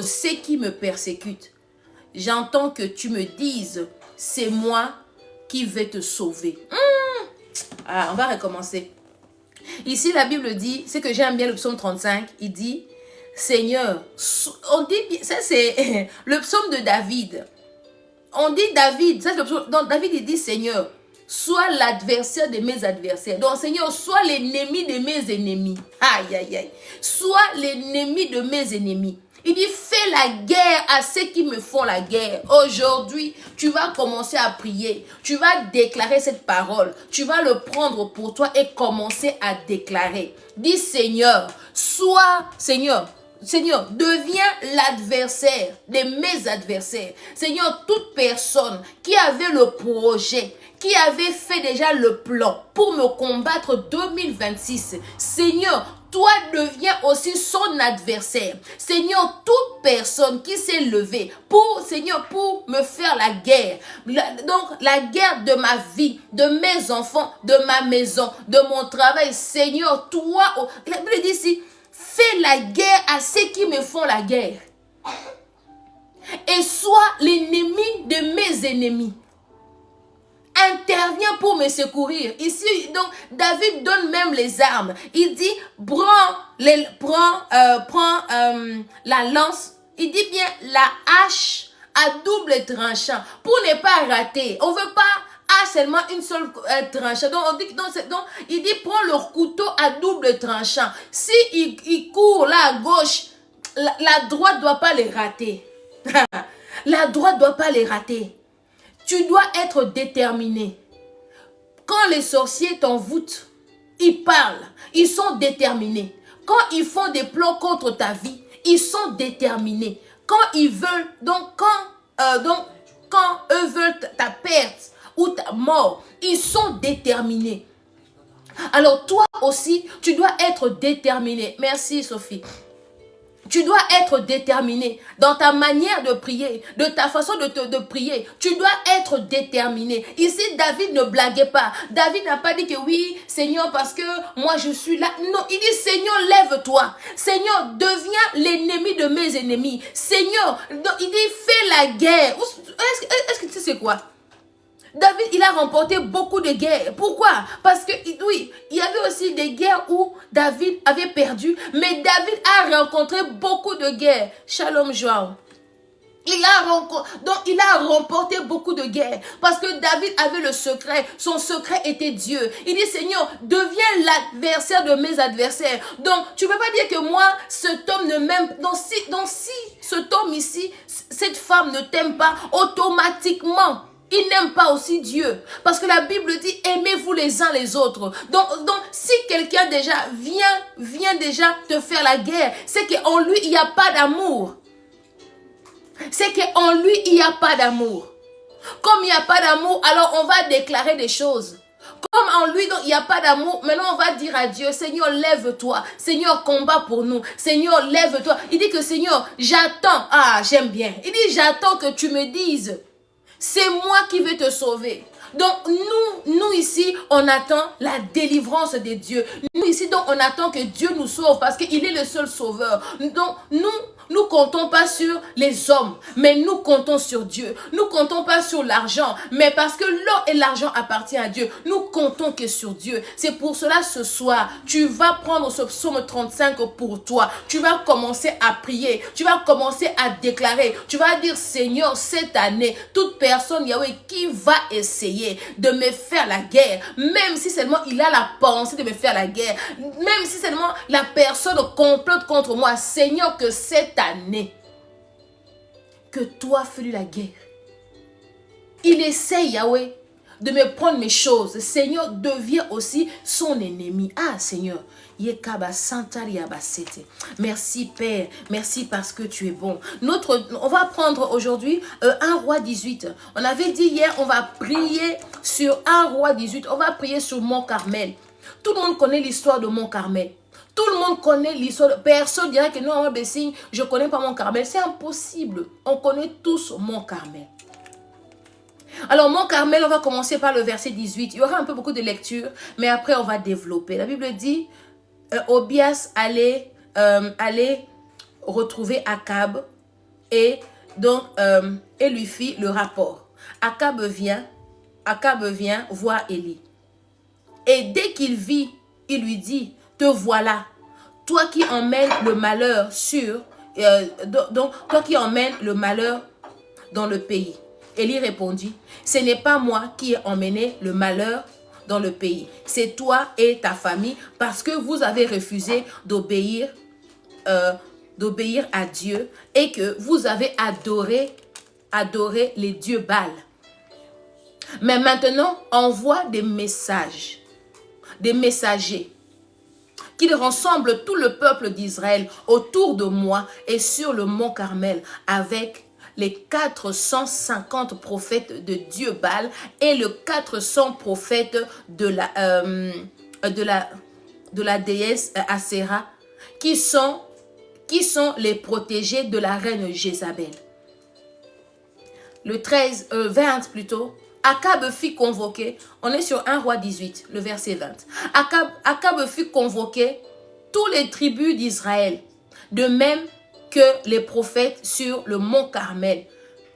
ceux qui me persécutent. J'entends que tu me dises, c'est moi qui vais te sauver. Ah, on va recommencer. Ici, la Bible dit, c'est que j'aime bien le psaume 35, il dit, Seigneur, on dit, ça c'est le psaume de David. On dit David, ça c'est le psaume, donc David il dit, Seigneur, sois l'adversaire de mes adversaires. Donc, Seigneur, sois l'ennemi de mes ennemis. Aïe, aïe, aïe. Sois l'ennemi de mes ennemis. Il dit, fais la guerre à ceux qui me font la guerre. Aujourd'hui, tu vas commencer à prier. Tu vas déclarer cette parole. Tu vas le prendre pour toi et commencer à déclarer. Dis, Seigneur, Seigneur, deviens l'adversaire de mes adversaires. Seigneur, toute personne qui avait le projet, qui avait fait déjà le plan pour me combattre 2026, Seigneur, toi deviens aussi son adversaire. Seigneur, toute personne qui s'est levée pour, Seigneur, pour me faire la guerre, donc la guerre de ma vie, de mes enfants, de ma maison, de mon travail, Seigneur, toi, la Bible dit ici, fais la guerre à ceux qui me font la guerre. Et sois l'ennemi de mes ennemis. Interviens pour me secourir. Ici, donc, David donne même les armes. Il dit, prends la lance. Il dit bien la hache à double tranchant pour ne pas rater. On veut pas seulement une seule tranchant. Donc, on dit, donc, il dit, prends le couteau à double tranchant. Si il court là à gauche, la droite ne doit pas les rater. La droite ne doit pas les rater. Tu dois être déterminé. Quand les sorciers t'envoûtent, ils parlent, ils sont déterminés. Quand ils font des plans contre ta vie, ils sont déterminés. Quand ils veulent, quand eux veulent ta perte ou ta mort, ils sont déterminés. Alors toi aussi, tu dois être déterminé. Merci Sophie. Tu dois être déterminé dans ta manière de prier, de ta façon de prier. Tu dois être déterminé. Ici, David ne blaguait pas. David n'a pas dit que oui, Seigneur, parce que moi je suis là. Non, il dit, Seigneur, lève-toi. Seigneur, deviens l'ennemi de mes ennemis. Seigneur, il dit, fais la guerre. Est-ce que tu sais c'est quoi? David, il a remporté beaucoup de guerres. Pourquoi? Parce que, oui, il y avait aussi des guerres où David avait perdu, mais David a rencontré beaucoup de guerres. Shalom, Joao. Il a remporté beaucoup de guerres parce que David avait le secret. Son secret était Dieu. Il dit, Seigneur, deviens l'adversaire de mes adversaires. Donc, tu ne peux pas dire que moi, cet homme ne m'aime. Donc, si cet homme ici, cette femme ne t'aime pas, automatiquement, il n'aime pas aussi Dieu. Parce que la Bible dit, aimez-vous les uns les autres. Donc si quelqu'un déjà vient déjà te faire la guerre, c'est qu'en lui, il n'y a pas d'amour. C'est qu'en lui, il n'y a pas d'amour. Comme il n'y a pas d'amour, alors on va déclarer des choses. Comme en lui, donc, il n'y a pas d'amour, maintenant on va dire à Dieu, Seigneur, lève-toi. Seigneur, combat pour nous. Seigneur, lève-toi. Il dit que Seigneur, j'attends. Ah, j'aime bien. Il dit, j'attends que tu me dises. C'est moi qui vais te sauver. Donc, nous ici, on attend la délivrance de Dieu. Nous ici, donc, on attend que Dieu nous sauve parce qu'il est le seul sauveur. Donc, nous comptons pas sur les hommes, mais nous comptons sur Dieu. Nous comptons pas sur l'argent, mais parce que l'or et l'argent appartiennent à Dieu, nous comptons que sur Dieu. C'est pour cela, ce soir, tu vas prendre ce psaume 35 pour toi. Tu vas commencer à prier. Tu vas commencer à déclarer. Tu vas dire, Seigneur, cette année, toute personne, Yahweh, qui va essayer de me faire la guerre, même si seulement il a la pensée de me faire la guerre, même si seulement la personne complote contre moi, Seigneur, que cette année, que toi fais-lui la guerre. Il essaie, Yahweh, de me prendre mes choses. Seigneur, deviens aussi son ennemi. Ah, Seigneur. Merci, Père. Merci parce que tu es bon. On va prendre aujourd'hui 1 Roi 18. On avait dit hier, on va prier sur 1 Roi 18. On va prier sur Mont Carmel. Tout le monde connaît l'histoire de Mont Carmel. Tout le monde connaît l'histoire. Personne dirait que non, je ne connais pas Mont Carmel. C'est impossible. On connaît tous Mont Carmel. Alors, Mont Carmel, on va commencer par le verset 18. Il y aura un peu beaucoup de lecture, mais après, on va développer. La Bible dit, Obias allait retrouver Akab et donc et lui fit le rapport. Akab vient voir Élie. Et dès qu'il vit, il lui dit, te voilà, toi qui emmènes le malheur toi qui emmènes le malheur dans le pays. Élie répondit, ce n'est pas moi qui ai emmené le malheur dans le pays, c'est toi et ta famille parce que vous avez refusé d'obéir à Dieu et que vous avez adoré les dieux Baal. Mais maintenant, envoie des messagers, qu'ils rassemblent tout le peuple d'Israël autour de moi et sur le mont Carmel avec les 450 prophètes de Dieu Baal et les 400 prophètes de la déesse Asherah qui sont les protégés de la reine Jézabel. Le 20 plutôt, Akab fit convoquer, on est sur 1 roi 18, le verset 20. Akab fit convoquer tous les tribus d'Israël, de même que les prophètes sur le mont Carmel.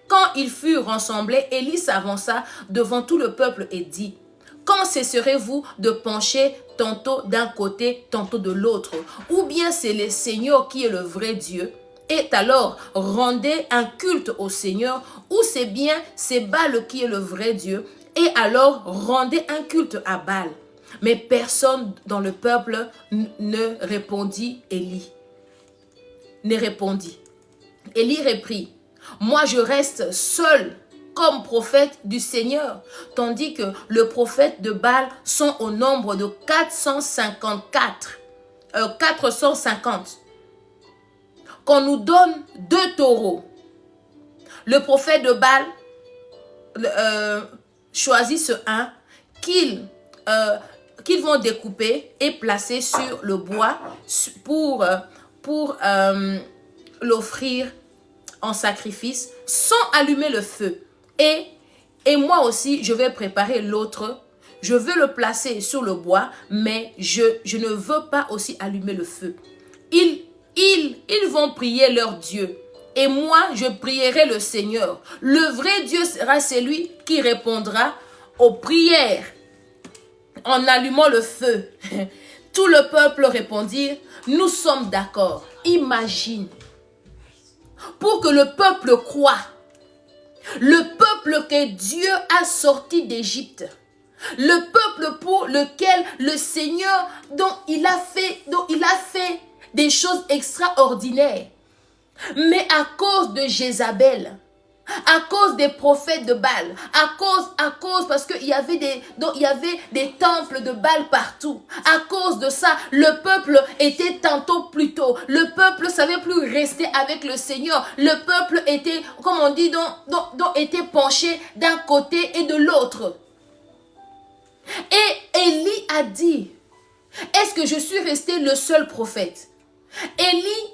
Quand ils furent rassemblés, Élie s'avança devant tout le peuple et dit, « Quand cesserez-vous de pencher tantôt d'un côté, tantôt de l'autre? Ou bien c'est le Seigneur qui est le vrai Dieu? Et alors, rendez un culte au Seigneur, ou c'est bien c'est Baal qui est le vrai Dieu, et alors rendez un culte à Baal. » Mais personne dans le peuple ne répondit. Élie reprit, « Moi je reste seul comme prophète du Seigneur, tandis que le prophète de Baal sont au nombre de 450. Qu'on nous donne 2 taureaux. » Le prophète de Baal choisit ce un qu'ils vont découper et placer sur le bois pour l'offrir en sacrifice sans allumer le feu. Et moi aussi, je vais préparer l'autre. Je vais le placer sur le bois, mais je ne veux pas aussi allumer le feu. Ils vont prier leur Dieu. Et moi, je prierai le Seigneur. Le vrai Dieu sera celui qui répondra aux prières en allumant le feu. Tout le peuple répondit, nous sommes d'accord. Imagine. Pour que le peuple croie. Le peuple que Dieu a sorti d'Égypte. Le peuple pour lequel le Seigneur, dont il a fait des choses extraordinaires. Mais à cause de Jézabel, à cause des prophètes de Baal, à cause parce qu'il y avait des temples de Baal partout. À cause de ça, le peuple était tantôt plus tôt. Le peuple ne savait plus rester avec le Seigneur. Le peuple était, comme on dit, était penché d'un côté et de l'autre. Et Élie a dit, est-ce que je suis resté le seul prophète? Élie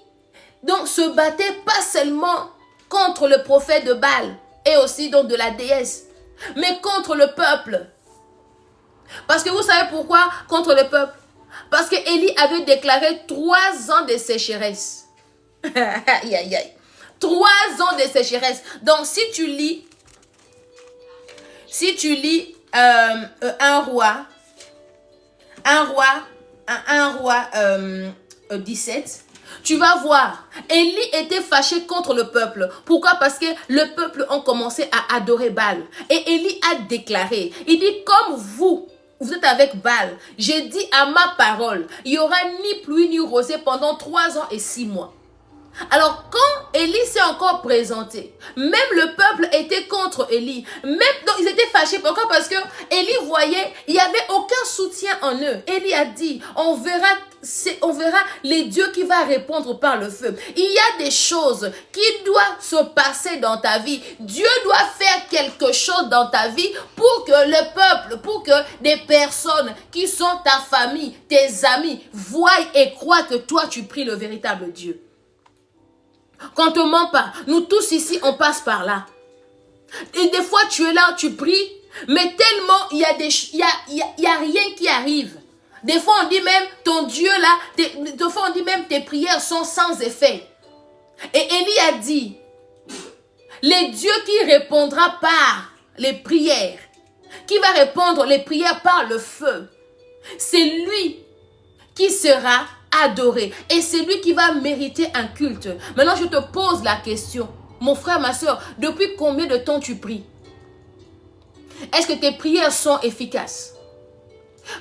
donc se battait pas seulement contre le prophète de Baal et aussi donc de la déesse, mais contre le peuple. Parce que vous savez pourquoi contre le peuple? Parce que Élie avait déclaré 3 ans de sécheresse. Aïe, aïe, aïe. 3 ans de sécheresse. Donc si tu lis 1 roi 17, tu vas voir, Élie était fâché contre le peuple. Pourquoi? Parce que le peuple a commencé à adorer Baal. Et Élie a déclaré, il dit, comme vous êtes avec Baal, j'ai dit à ma parole, il n'y aura ni pluie ni rosée pendant 3 ans et 6 mois. Alors quand Élie s'est encore présenté, même le peuple était contre Élie. Donc ils étaient fâchés. Pourquoi? Parce que Élie voyait, il n'y avait aucun soutien en eux. Élie a dit, on verra les dieux qui vont répondre par le feu. Il y a des choses qui doivent se passer dans ta vie. Dieu doit faire quelque chose dans ta vie pour que le peuple, pour que des personnes qui sont ta famille, tes amis, voient et croient que toi tu pries le véritable Dieu. Qu'on ne te ment pas. Nous tous ici, on passe par là. Et des fois, tu es là, tu pries, mais tellement il y a rien qui arrive. Des fois, on dit même, ton Dieu là, des fois, on dit même, tes prières sont sans effet. Et Élie a dit, Les dieux qui répondra par les prières, qui va répondre les prières par le feu, c'est lui qui sera adoré. Et c'est lui qui va mériter un culte. Maintenant, je te pose la question. Mon frère, ma soeur, depuis combien de temps tu pries? Est-ce que tes prières sont efficaces?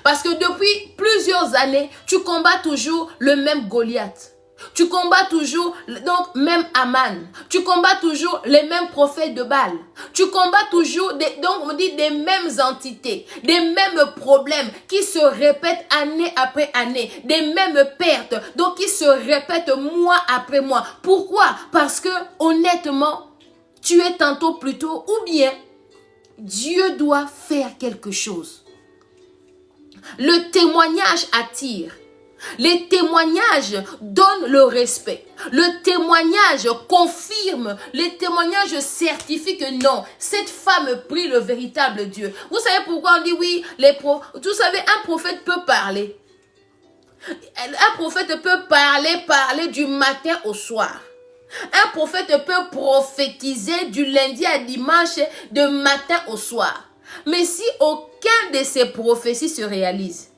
Parce que depuis plusieurs années, tu combats toujours le même Goliath. Tu combats toujours, donc, même Aman. Tu combats toujours les mêmes prophètes de Baal. Tu combats toujours, donc, on dit des mêmes entités, des mêmes problèmes qui se répètent année après année, des mêmes pertes, donc qui se répètent mois après mois. Pourquoi? Parce que, honnêtement, tu es tantôt plutôt, ou bien, Dieu doit faire quelque chose. Le témoignage attire. Les témoignages donnent le respect. Le témoignage confirme. Les témoignages certifient que non, cette femme prie le véritable Dieu. Vous savez pourquoi on dit oui, vous savez, un prophète peut parler. Un prophète peut parler du matin au soir. Un prophète peut prophétiser du lundi à dimanche, de matin au soir. Mais si aucun de ces prophéties se réalise,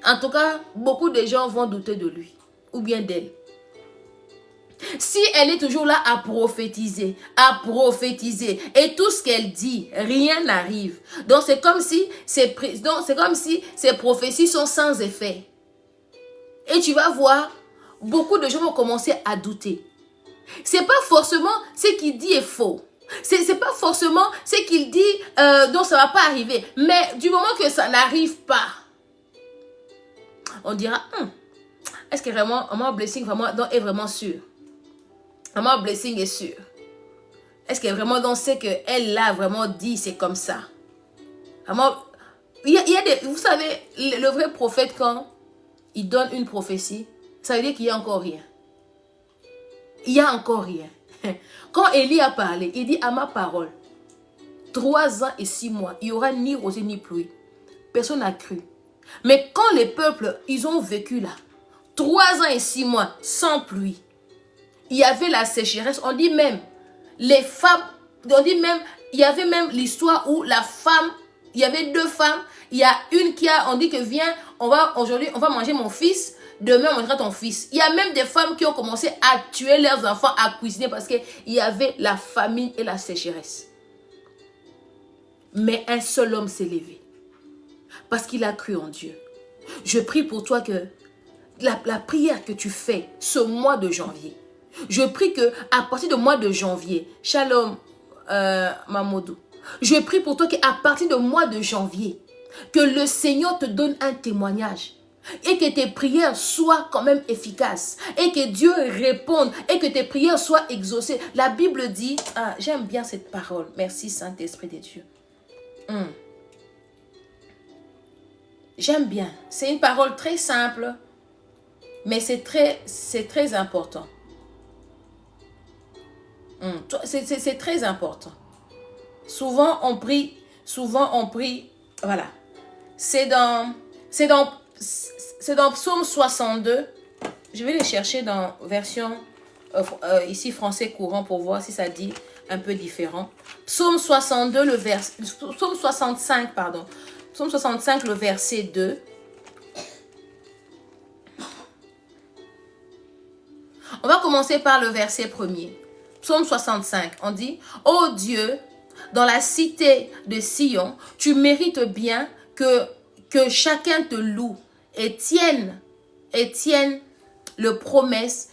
en tout cas, beaucoup de gens vont douter de lui ou bien d'elle. Si elle est toujours là à prophétiser, et tout ce qu'elle dit, rien n'arrive. Donc c'est comme si ces prophéties sont sans effet. Et tu vas voir, beaucoup de gens vont commencer à douter. C'est pas forcément ce qu'il dit est faux. C'est pas forcément ce qu'il dit, donc ça va pas arriver. Mais du moment que ça n'arrive pas, on dira, est-ce que vraiment, Maman Blessing est vraiment sûr? Maman Blessing est sûr. Est-ce qu'elle vraiment dans ce qu'elle a vraiment dit, c'est comme ça? Vraiment, vous savez, le vrai prophète, quand il donne une prophétie, ça veut dire qu'il n'y a encore rien. Il n'y a encore rien. Quand Élie a parlé, il dit à ma parole, 3 ans et 6 mois, il n'y aura ni rosée ni pluie. Personne n'a cru. Mais quand les peuples, ils ont vécu là, 3 ans et 6 mois sans pluie, il y avait la sécheresse. On dit même, les femmes, il y avait même l'histoire où la femme, il y avait 2 femmes, il y a une on dit que viens, aujourd'hui, on va manger mon fils, demain on mangera ton fils. Il y a même des femmes qui ont commencé à tuer leurs enfants, à cuisiner parce qu'il y avait la famine et la sécheresse. Mais un seul homme s'est levé. Parce qu'il a cru en Dieu. Je prie pour toi que la prière que tu fais ce mois de janvier, je prie que à partir du mois de janvier, Shalom Mamadou, je prie pour toi qu'à partir du mois de janvier, que le Seigneur te donne un témoignage et que tes prières soient quand même efficaces et que Dieu réponde et que tes prières soient exaucées. La Bible dit, j'aime bien cette parole, merci Saint-Esprit de Dieu. J'aime bien. C'est une parole très simple, mais c'est très important. C'est très important. Souvent on prie, voilà. C'est dans Psaume 62. Je vais les chercher dans version ici français courant pour voir si ça dit un peu différent. Psaume 62, Psaume 65, pardon. Psaume 65, le verset 2. On va commencer par le verset 1er. Psaume 65, on dit, « Ô Dieu, dans la cité de Sion, tu mérites bien que chacun te loue et tienne le promesse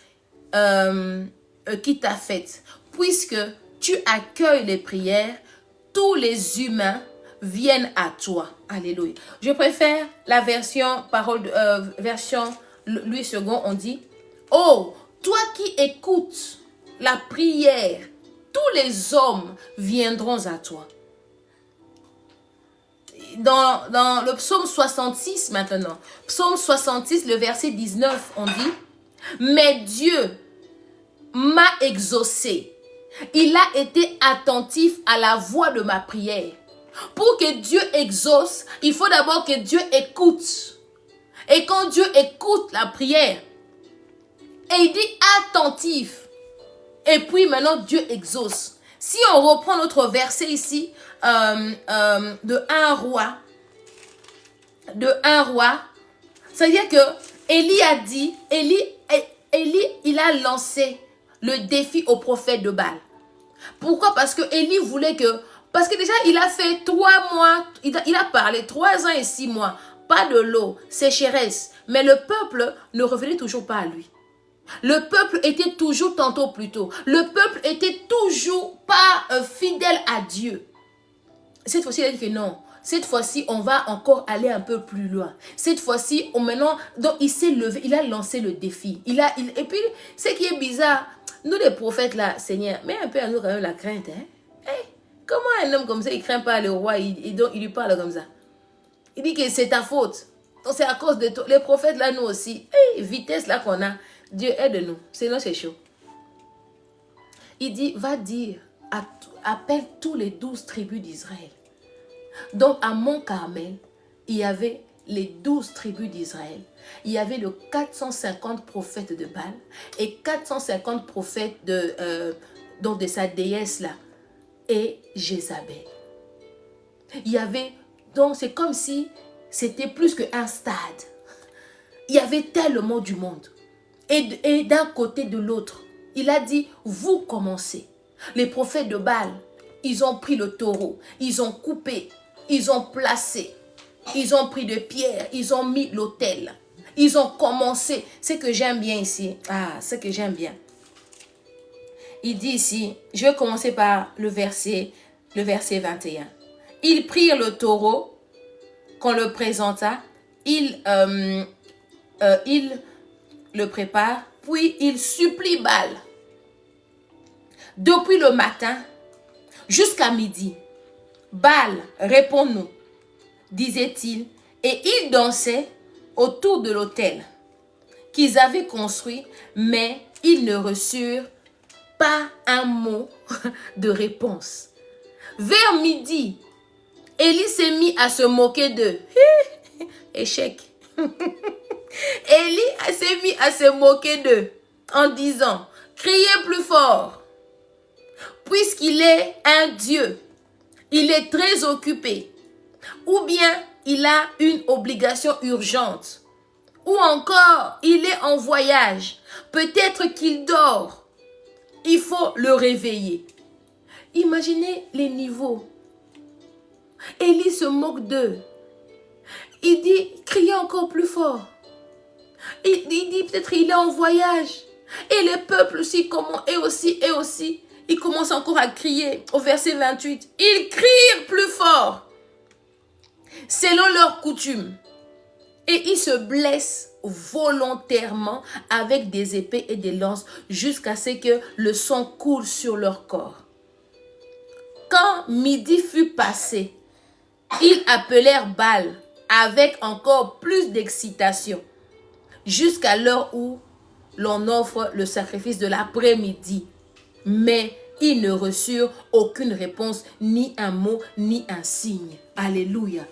qui t'a faite. Puisque tu accueilles les prières, tous les humains viennent à toi. » Alléluia. Je préfère la version Louis II, on dit, « Oh, toi qui écoutes la prière, tous les hommes viendront à toi. » Dans le psaume 66 maintenant, psaume 66, le verset 19, on dit, « Mais Dieu m'a exaucé. Il a été attentif à la voix de ma prière. » Pour que Dieu exauce, il faut d'abord que Dieu écoute. Et quand Dieu écoute la prière, et il dit attentif, et puis maintenant Dieu exauce. Si on reprend notre verset ici, de 1 roi, c'est-à-dire que Élie a dit, Élie, il a lancé le défi au prophète de Baal. Pourquoi? Parce que Élie voulait que, parce que déjà il a fait 3 mois, il a parlé 3 ans et 6 mois, pas de l'eau, sécheresse, mais le peuple ne revenait toujours pas à lui. Le peuple était toujours tantôt plus tôt. Le peuple était toujours pas fidèle à Dieu. Cette fois-ci, il a dit que non. Cette fois-ci, on va encore aller un peu plus loin. Cette fois-ci, maintenant, donc il s'est levé, il a lancé le défi. Et puis, ce qui est bizarre, nous les prophètes là, Seigneur, mais un peu à nous quand même la crainte. Hein? Hey, comment un homme comme ça, il ne craint pas le roi, donc il lui parle comme ça. Il dit que c'est ta faute. Donc c'est à cause de toi. Les prophètes là, nous aussi, hey, vitesse là qu'on a. Dieu aide-nous, sinon c'est chaud. Il dit, va dire, appelle tous les 12 tribus d'Israël. Donc à Mont Carmel, il y avait les 12 tribus d'Israël. Il y avait le 450 prophètes de Baal et 450 prophètes donc de sa déesse là. Et Jézabel. Il y avait, donc c'est comme si c'était plus qu'un stade. Il y avait tellement du monde. Et d'un côté de l'autre, il a dit, vous commencez. Les prophètes de Baal, ils ont pris le taureau, ils ont coupé, ils ont placé, ils ont pris de pierres, ils ont mis l'autel. Ils ont commencé. Ce que j'aime bien ici, ce que j'aime bien. Il dit ici, je vais commencer par le verset 21. Ils prirent le taureau, qu'on le présenta, ils le prépare, puis il supplie Baal. Depuis le matin jusqu'à midi, Baal, réponds-nous, disait-il, et ils dansaient autour de l'autel qu'ils avaient construit, mais ils ne reçurent pas un mot de réponse. Vers midi, Élie s'est mis à se moquer d'eux. Échec. Élie s'est mis à se moquer d'eux en disant, criez plus fort, puisqu'il est un Dieu, il est très occupé, ou bien il a une obligation urgente, ou encore il est en voyage, peut-être qu'il dort, il faut le réveiller. Imaginez les niveaux. Élie se moque d'eux. Il dit, criez encore plus fort. Il dit peut-être il est en voyage. Et les peuples aussi, et aussi, ils commencent encore à crier au verset 28. Ils crient plus fort, selon leur coutume. Et ils se blessent volontairement avec des épées et des lances jusqu'à ce que le sang coule sur leur corps. Quand midi fut passé, ils appelèrent Baal avec encore plus d'excitation, jusqu'à l'heure où l'on offre le sacrifice de l'après-midi. Mais ils ne reçurent aucune réponse, ni un mot, ni un signe. Alléluia.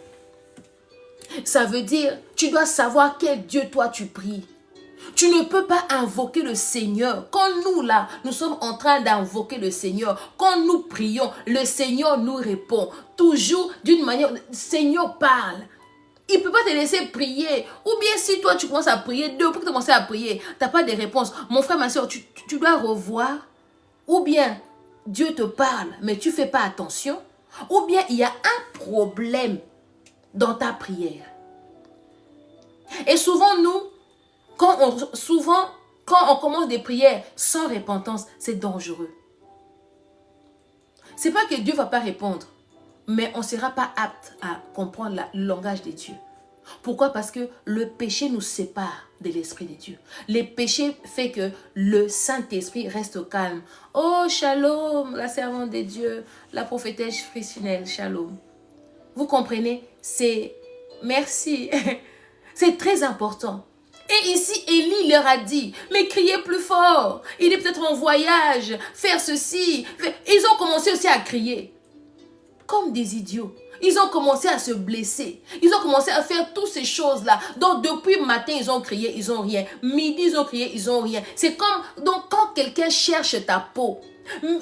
Ça veut dire, tu dois savoir quel Dieu toi tu pries. Tu ne peux pas invoquer le Seigneur. Quand nous là, nous sommes en train d'invoquer le Seigneur. Quand nous prions, le Seigneur nous répond. Toujours d'une manière, le Seigneur parle. Il ne peut pas te laisser prier. Ou bien si toi tu commences à prier, depuis que tu commences à prier, tu n'as pas de réponse. Mon frère, ma soeur, tu dois revoir. Ou bien Dieu te parle, mais tu ne fais pas attention. Ou bien il y a un problème dans ta prière. Et souvent, quand on commence des prières sans repentance, c'est dangereux. Ce n'est pas que Dieu ne va pas répondre, mais on ne sera pas apte à comprendre le langage de Dieu. Pourquoi? Parce que le péché nous sépare de l'Esprit de Dieu. Le péché fait que le Saint-Esprit reste calme. Oh, shalom, la servante de Dieu, la prophétesse Frichinelle, shalom. Vous comprenez? Merci. C'est très important. Et ici, Élie leur a dit, mais criez plus fort. Il est peut-être en voyage, faire ceci. Ils ont commencé aussi à crier. Comme des idiots. Ils ont commencé à se blesser. Ils ont commencé à faire toutes ces choses-là. Donc, depuis le matin, ils ont crié, ils n'ont rien. Midi, ils ont crié, ils n'ont rien. C'est comme, donc, quand quelqu'un cherche ta peau,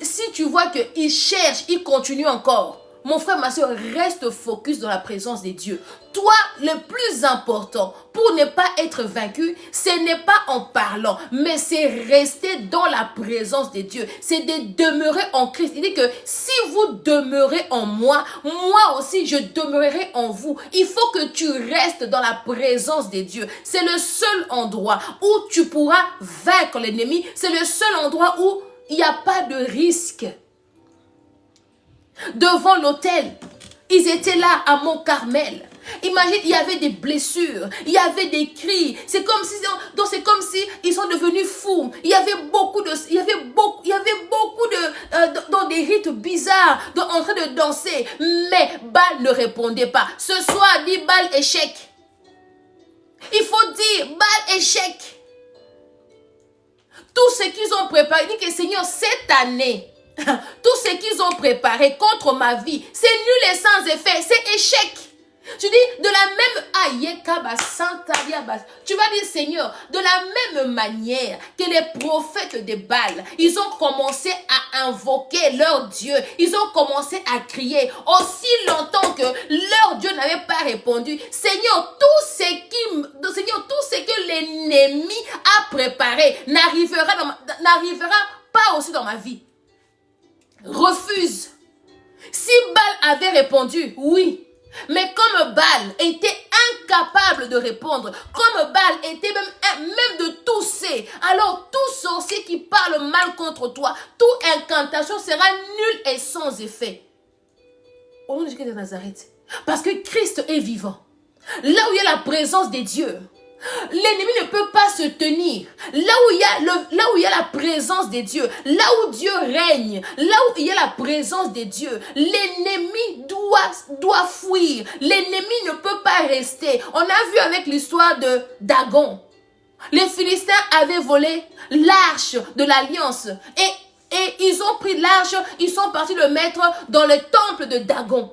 Si tu vois qu'il cherche, il continue encore. Mon frère, ma soeur, reste focus dans la présence de Dieu. Toi, le plus important pour ne pas être vaincu, ce n'est pas en parlant, mais c'est rester dans la présence de Dieu. C'est de demeurer en Christ. Il dit que si vous demeurez en moi, moi aussi je demeurerai en vous. Il faut que tu restes dans la présence de Dieu. C'est le seul endroit où tu pourras vaincre l'ennemi. C'est le seul endroit où il n'y a pas de risque. Devant l'autel, ils étaient là à Mont-Carmel. Imagine, il y avait des blessures, il y avait des cris. C'est comme si ils sont devenus fous. Il y avait beaucoup de dans des rites bizarres, en train de danser. Mais Baal ne répondait pas. Ce soir, dit Baal échec. Il faut dire Baal échec. Tout ce qu'ils ont préparé, il dit que Seigneur, cette année, tout ce qu'ils ont préparé contre ma vie, c'est nul et sans effet, c'est échec. Tu dis, de la même tu vas dire, Seigneur, de la même manière que les prophètes de Baal, ils ont commencé à invoquer leur Dieu, ils ont commencé à crier aussi longtemps que leur Dieu n'avait pas répondu. Seigneur, tout ce que l'ennemi a préparé n'arrivera pas aussi dans ma vie. Refuse. Si Baal avait répondu, oui. Mais comme Baal était incapable de répondre, comme Baal était même de tousser, alors tout sorcier qui parle mal contre toi, toute incantation sera nulle et sans effet. Au nom de Jésus de Nazareth. Parce que Christ est vivant. Là où il y a la présence de Dieu, l'ennemi ne peut pas se tenir. Là où il y a la présence de Dieu, là où Dieu règne, là où il y a la présence de Dieu, l'ennemi doit fuir. L'ennemi ne peut pas rester. On a vu avec l'histoire de Dagon. Les Philistins avaient volé l'arche de l'alliance et ils ont pris l'arche, ils sont partis le mettre dans le temple de Dagon.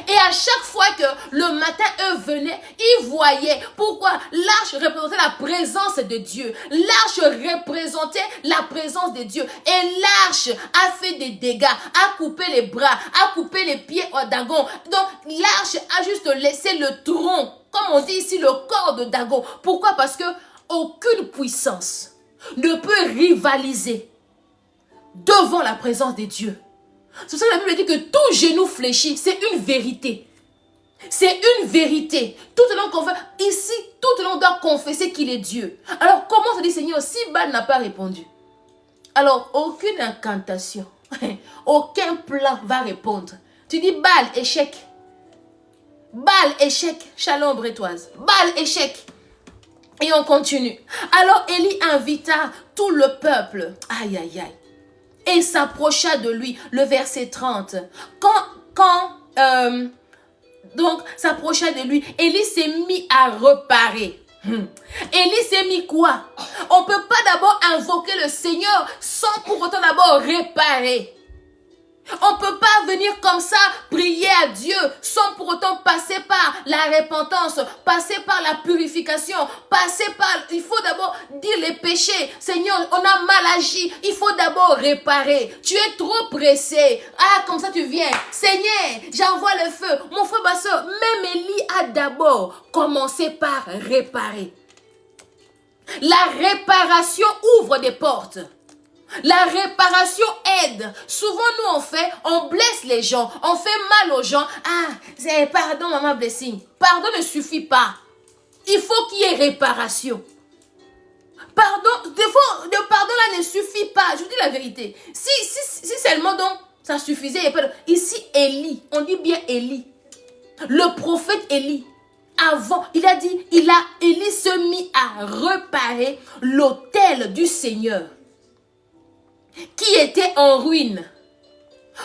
Et à chaque fois que le matin, eux venaient, ils voyaient. Pourquoi? L'arche représentait la présence de Dieu. L'arche représentait la présence de Dieu. Et l'arche a fait des dégâts, a coupé les bras, a coupé les pieds à Dagon. Donc l'arche a juste laissé le tronc, comme on dit ici, le corps de Dagon. Pourquoi? Parce que aucune puissance ne peut rivaliser devant la présence de Dieu. C'est pour ça que la Bible dit que tout genou fléchit, c'est une vérité. C'est une vérité. Tout le monde ici, tout le monde doit confesser qu'il est Dieu. Alors comment se dit Seigneur, si Baal n'a pas répondu? Alors aucune incantation, aucun plan va répondre. Tu dis Baal, échec. Baal, échec. Shalom brétoise. Baal, échec. Et on continue. Alors Élie invita tout le peuple. Aïe, aïe, aïe. Et s'approcha de lui, le verset 30. Donc, s'approcha de lui, Élie s'est mis à reparer. Élie s'est mis quoi? On ne peut pas d'abord invoquer le Seigneur sans pour autant d'abord réparer. On ne peut pas venir comme ça prier à Dieu sans pour autant passer par la repentance, passer par la purification, il faut d'abord dire les péchés. Seigneur, on a mal agi, il faut d'abord réparer. Tu es trop pressé. Ah, comme ça tu viens. Seigneur, j'envoie le feu. Mon frère, ma soeur, même Élie a d'abord commencé par réparer. La réparation ouvre des portes. La réparation aide. Souvent, nous, on blesse les gens. On fait mal aux gens. Ah, pardon, maman blessing. Pardon ne suffit pas. Il faut qu'il y ait réparation. Pardon, des fois, le pardon là ne suffit pas. Je vous dis la vérité. Si seulement donc, ça suffisait. Ici, Élie, on dit bien Élie. Le prophète Élie. Avant, il a dit, Élie se mit à réparer l'autel du Seigneur qui était en ruine.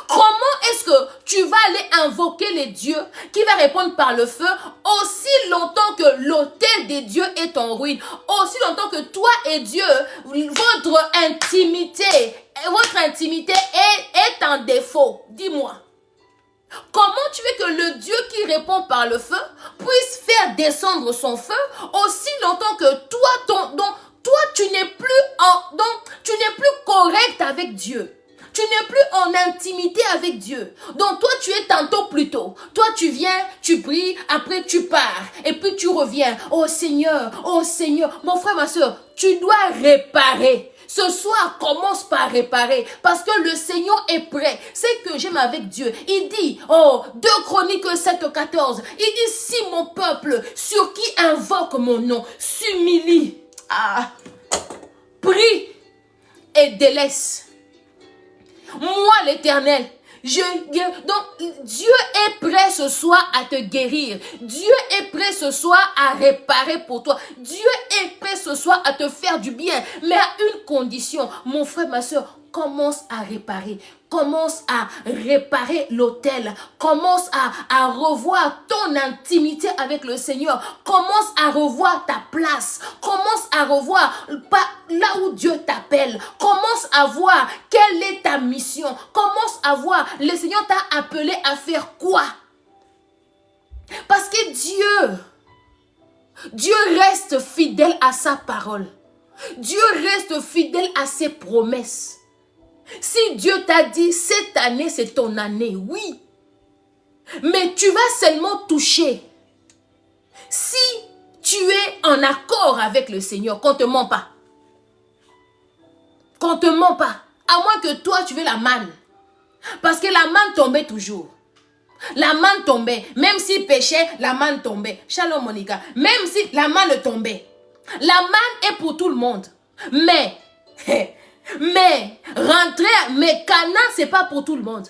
Comment est-ce que tu vas aller invoquer les dieux qui va répondre par le feu aussi longtemps que l'autel des dieux est en ruine, aussi longtemps que toi et Dieu, votre intimité est en défaut? Dis-moi. Comment tu veux que le Dieu qui répond par le feu puisse faire descendre son feu aussi longtemps que toi, toi, tu n'es plus correct avec Dieu. Tu n'es plus en intimité avec Dieu. Donc toi, tu es tantôt plus tôt. Toi, tu viens, tu pries, après tu pars. Et puis tu reviens. Oh Seigneur, mon frère, ma soeur, tu dois réparer. Ce soir, commence par réparer. Parce que le Seigneur est prêt. C'est que j'aime avec Dieu. Il dit, 2 Chroniques 7:14. Il dit, si mon peuple, sur qui invoque mon nom, s'humilie, prie et délaisse. Moi, l'Éternel, donc Dieu est prêt ce soir à te guérir. Dieu est prêt ce soir à réparer pour toi. Dieu est prêt ce soir à te faire du bien. Mais à une condition, mon frère, ma soeur, commence à réparer. Commence à réparer l'autel. Commence à revoir ton intimité avec le Seigneur. Commence à revoir ta place. Commence à revoir là où Dieu t'appelle. Commence à voir quelle est ta mission. Commence à voir, le Seigneur t'a appelé à faire quoi? Parce que Dieu reste fidèle à sa parole. Dieu reste fidèle à ses promesses. Si Dieu t'a dit, cette année, c'est ton année, oui. Mais tu vas seulement toucher si tu es en accord avec le Seigneur, qu'on ne te ment pas. Qu'on ne te ment pas. À moins que toi, tu veux la manne. Parce que la manne tombait toujours. La manne tombait. Même s'il péchait, la manne tombait. Shalom, Monica. Même si la manne tombait. La manne est pour tout le monde. Mais Canaan, c'est pas pour tout le monde.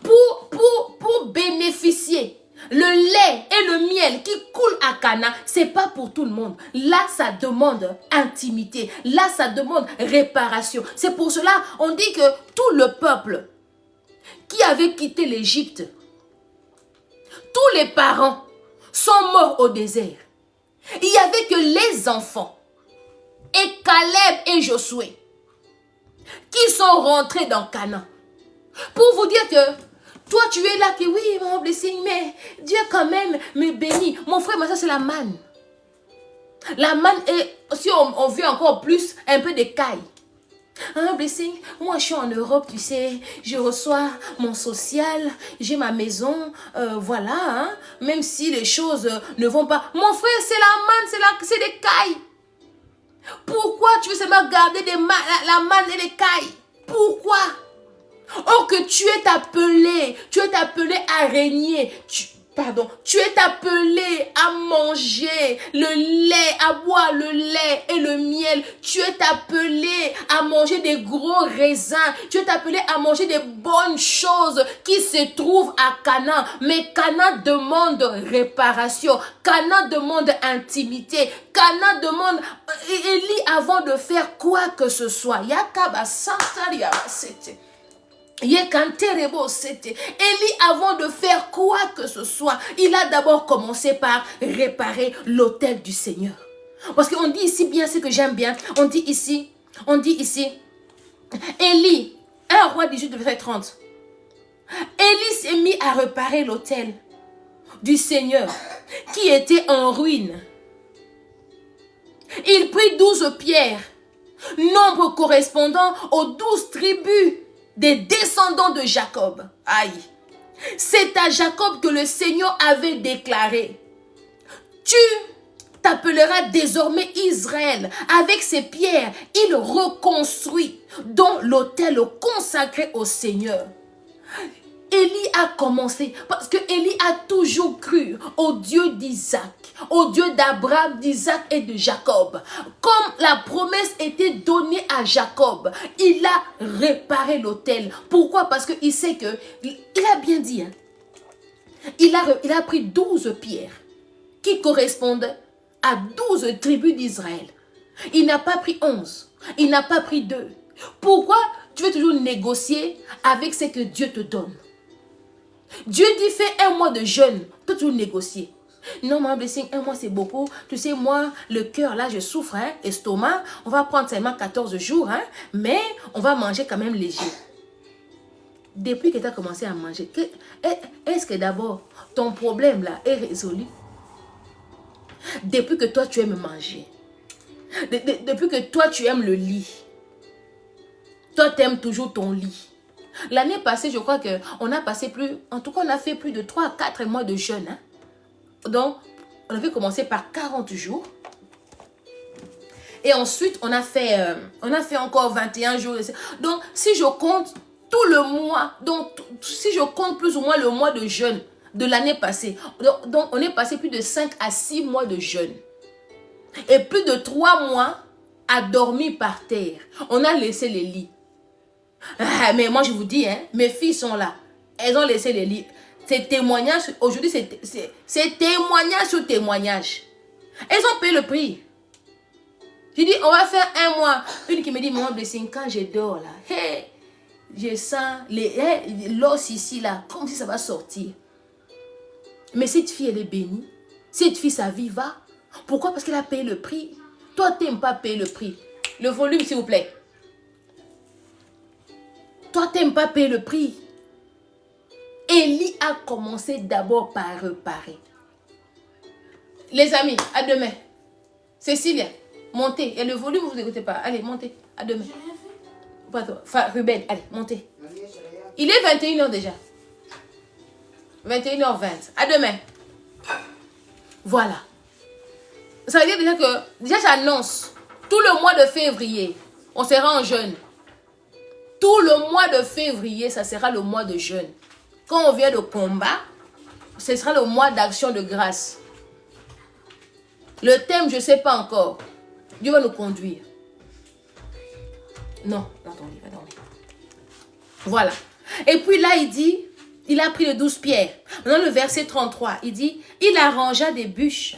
Pour bénéficier le lait et le miel qui coulent à Canaan, c'est pas pour tout le monde. Là, ça demande intimité. Là, ça demande réparation. C'est pour cela, on dit que tout le peuple qui avait quitté l'Égypte, tous les parents sont morts au désert. Il n'y avait que les enfants et Caleb et Josué qui sont rentrés dans Canaan. Pour vous dire que toi tu es là qui oui mon blessing, mais Dieu quand même me bénit. Mon frère, mais ça c'est la manne. La manne est, si on veut encore plus, un peu de caille. Un blessing, moi je suis en Europe, tu sais, je reçois mon social, j'ai ma maison, voilà, hein, même si les choses ne vont pas. Mon frère, c'est la manne, c'est des cailles. Pourquoi tu veux seulement garder la manne et les cailles? Pourquoi? Oh, que tu es appelé à régner. Tu es appelé à manger le lait, à boire le lait et le miel. Tu es appelé à manger des gros raisins. Tu es appelé à manger des bonnes choses qui se trouvent à Canaan. Mais Canaan demande réparation. Canaan demande intimité. Canaan demande Élie avant de faire quoi que ce soit. Yakaba Santaria c'était. Élie, avant de faire quoi que ce soit, il a d'abord commencé par réparer l'autel du Seigneur. Parce qu'on dit ici bien, ce que j'aime bien, on dit ici, Élie, 1 Roi 18, verset 30. Élie s'est mis à réparer l'autel du Seigneur qui était en ruine. Il prit 12 pierres, nombre correspondant aux 12 tribus des descendants de Jacob. Aïe. C'est à Jacob que le Seigneur avait déclaré: tu t'appelleras désormais Israël. Avec ces pierres, il reconstruit dans l'autel consacré au Seigneur. Élie a commencé parce que Élie a toujours cru au Dieu d'Isaac, au Dieu d'Abraham, d'Isaac et de Jacob. Comme la promesse était donnée à Jacob, il a réparé l'autel. Pourquoi? Parce qu'il sait que, il a bien dit, hein, il a pris 12 pierres qui correspondent à 12 tribus d'Israël. Il n'a pas pris 11, il n'a pas pris 2. Pourquoi tu veux toujours négocier avec ce que Dieu te donne? Dieu dit fais 1 mois de jeûne, tu peux toujours négocier. Non, mon blessing, 1 mois c'est beaucoup. Tu sais, moi, le cœur là, je souffre, hein, estomac. On va prendre seulement 14 jours, hein, mais on va manger quand même léger. Depuis que tu as commencé à manger, est-ce que d'abord ton problème là est résolu? Depuis que toi tu aimes manger, Depuis que toi, tu aimes le lit. Toi, tu aimes toujours ton lit. L'année passée, je crois qu'on a passé en tout cas, on a fait plus de 3 à 4 mois de jeûne. Hein? Donc, on avait commencé par 40 jours. Et ensuite, on a fait encore 21 jours. Donc, si je compte tout le mois, donc si je compte plus ou moins le mois de jeûne de l'année passée, donc on est passé plus de 5 à 6 mois de jeûne. Et plus de 3 mois à dormir par terre. On a laissé les lits. Ah, mais moi, je vous dis, hein, mes filles sont là. Elles ont laissé les lits. C'est témoignage. Aujourd'hui, c'est témoignage sur témoignage. Elles ont payé le prix. Je dis, on va faire 1 mois. Une qui me dit, mon blessing, quand je dors là, hey, je sens l'os ici là, comme si ça va sortir. Mais cette fille, elle est bénie. Cette fille, sa vie va. Pourquoi? Parce qu'elle a payé le prix. Toi, tu n'aimes pas payer le prix. Le volume, s'il vous plaît. Toi, tu n'aimes pas payer le prix. Élie a commencé d'abord par réparer. Les amis, à demain. Cécilia, montez. Et le volume, vous n'écoutez pas. Allez, montez. À demain. Enfin, Ruben, allez, montez. Il est 21h déjà. 21h20. À demain. Voilà. Ça veut dire déjà que, déjà j'annonce, tout le mois de février, on sera en jeûne. Tout le mois de février, ça sera le mois de jeûne. Quand on vient de combat, ce sera le mois d'action de grâce. Le thème, je ne sais pas encore. Dieu va nous conduire. Non, attendez, attendez. Voilà. Et puis là, il dit, il a pris les 12 pierres. Maintenant, le verset 33, il dit, il arrangea des bûches.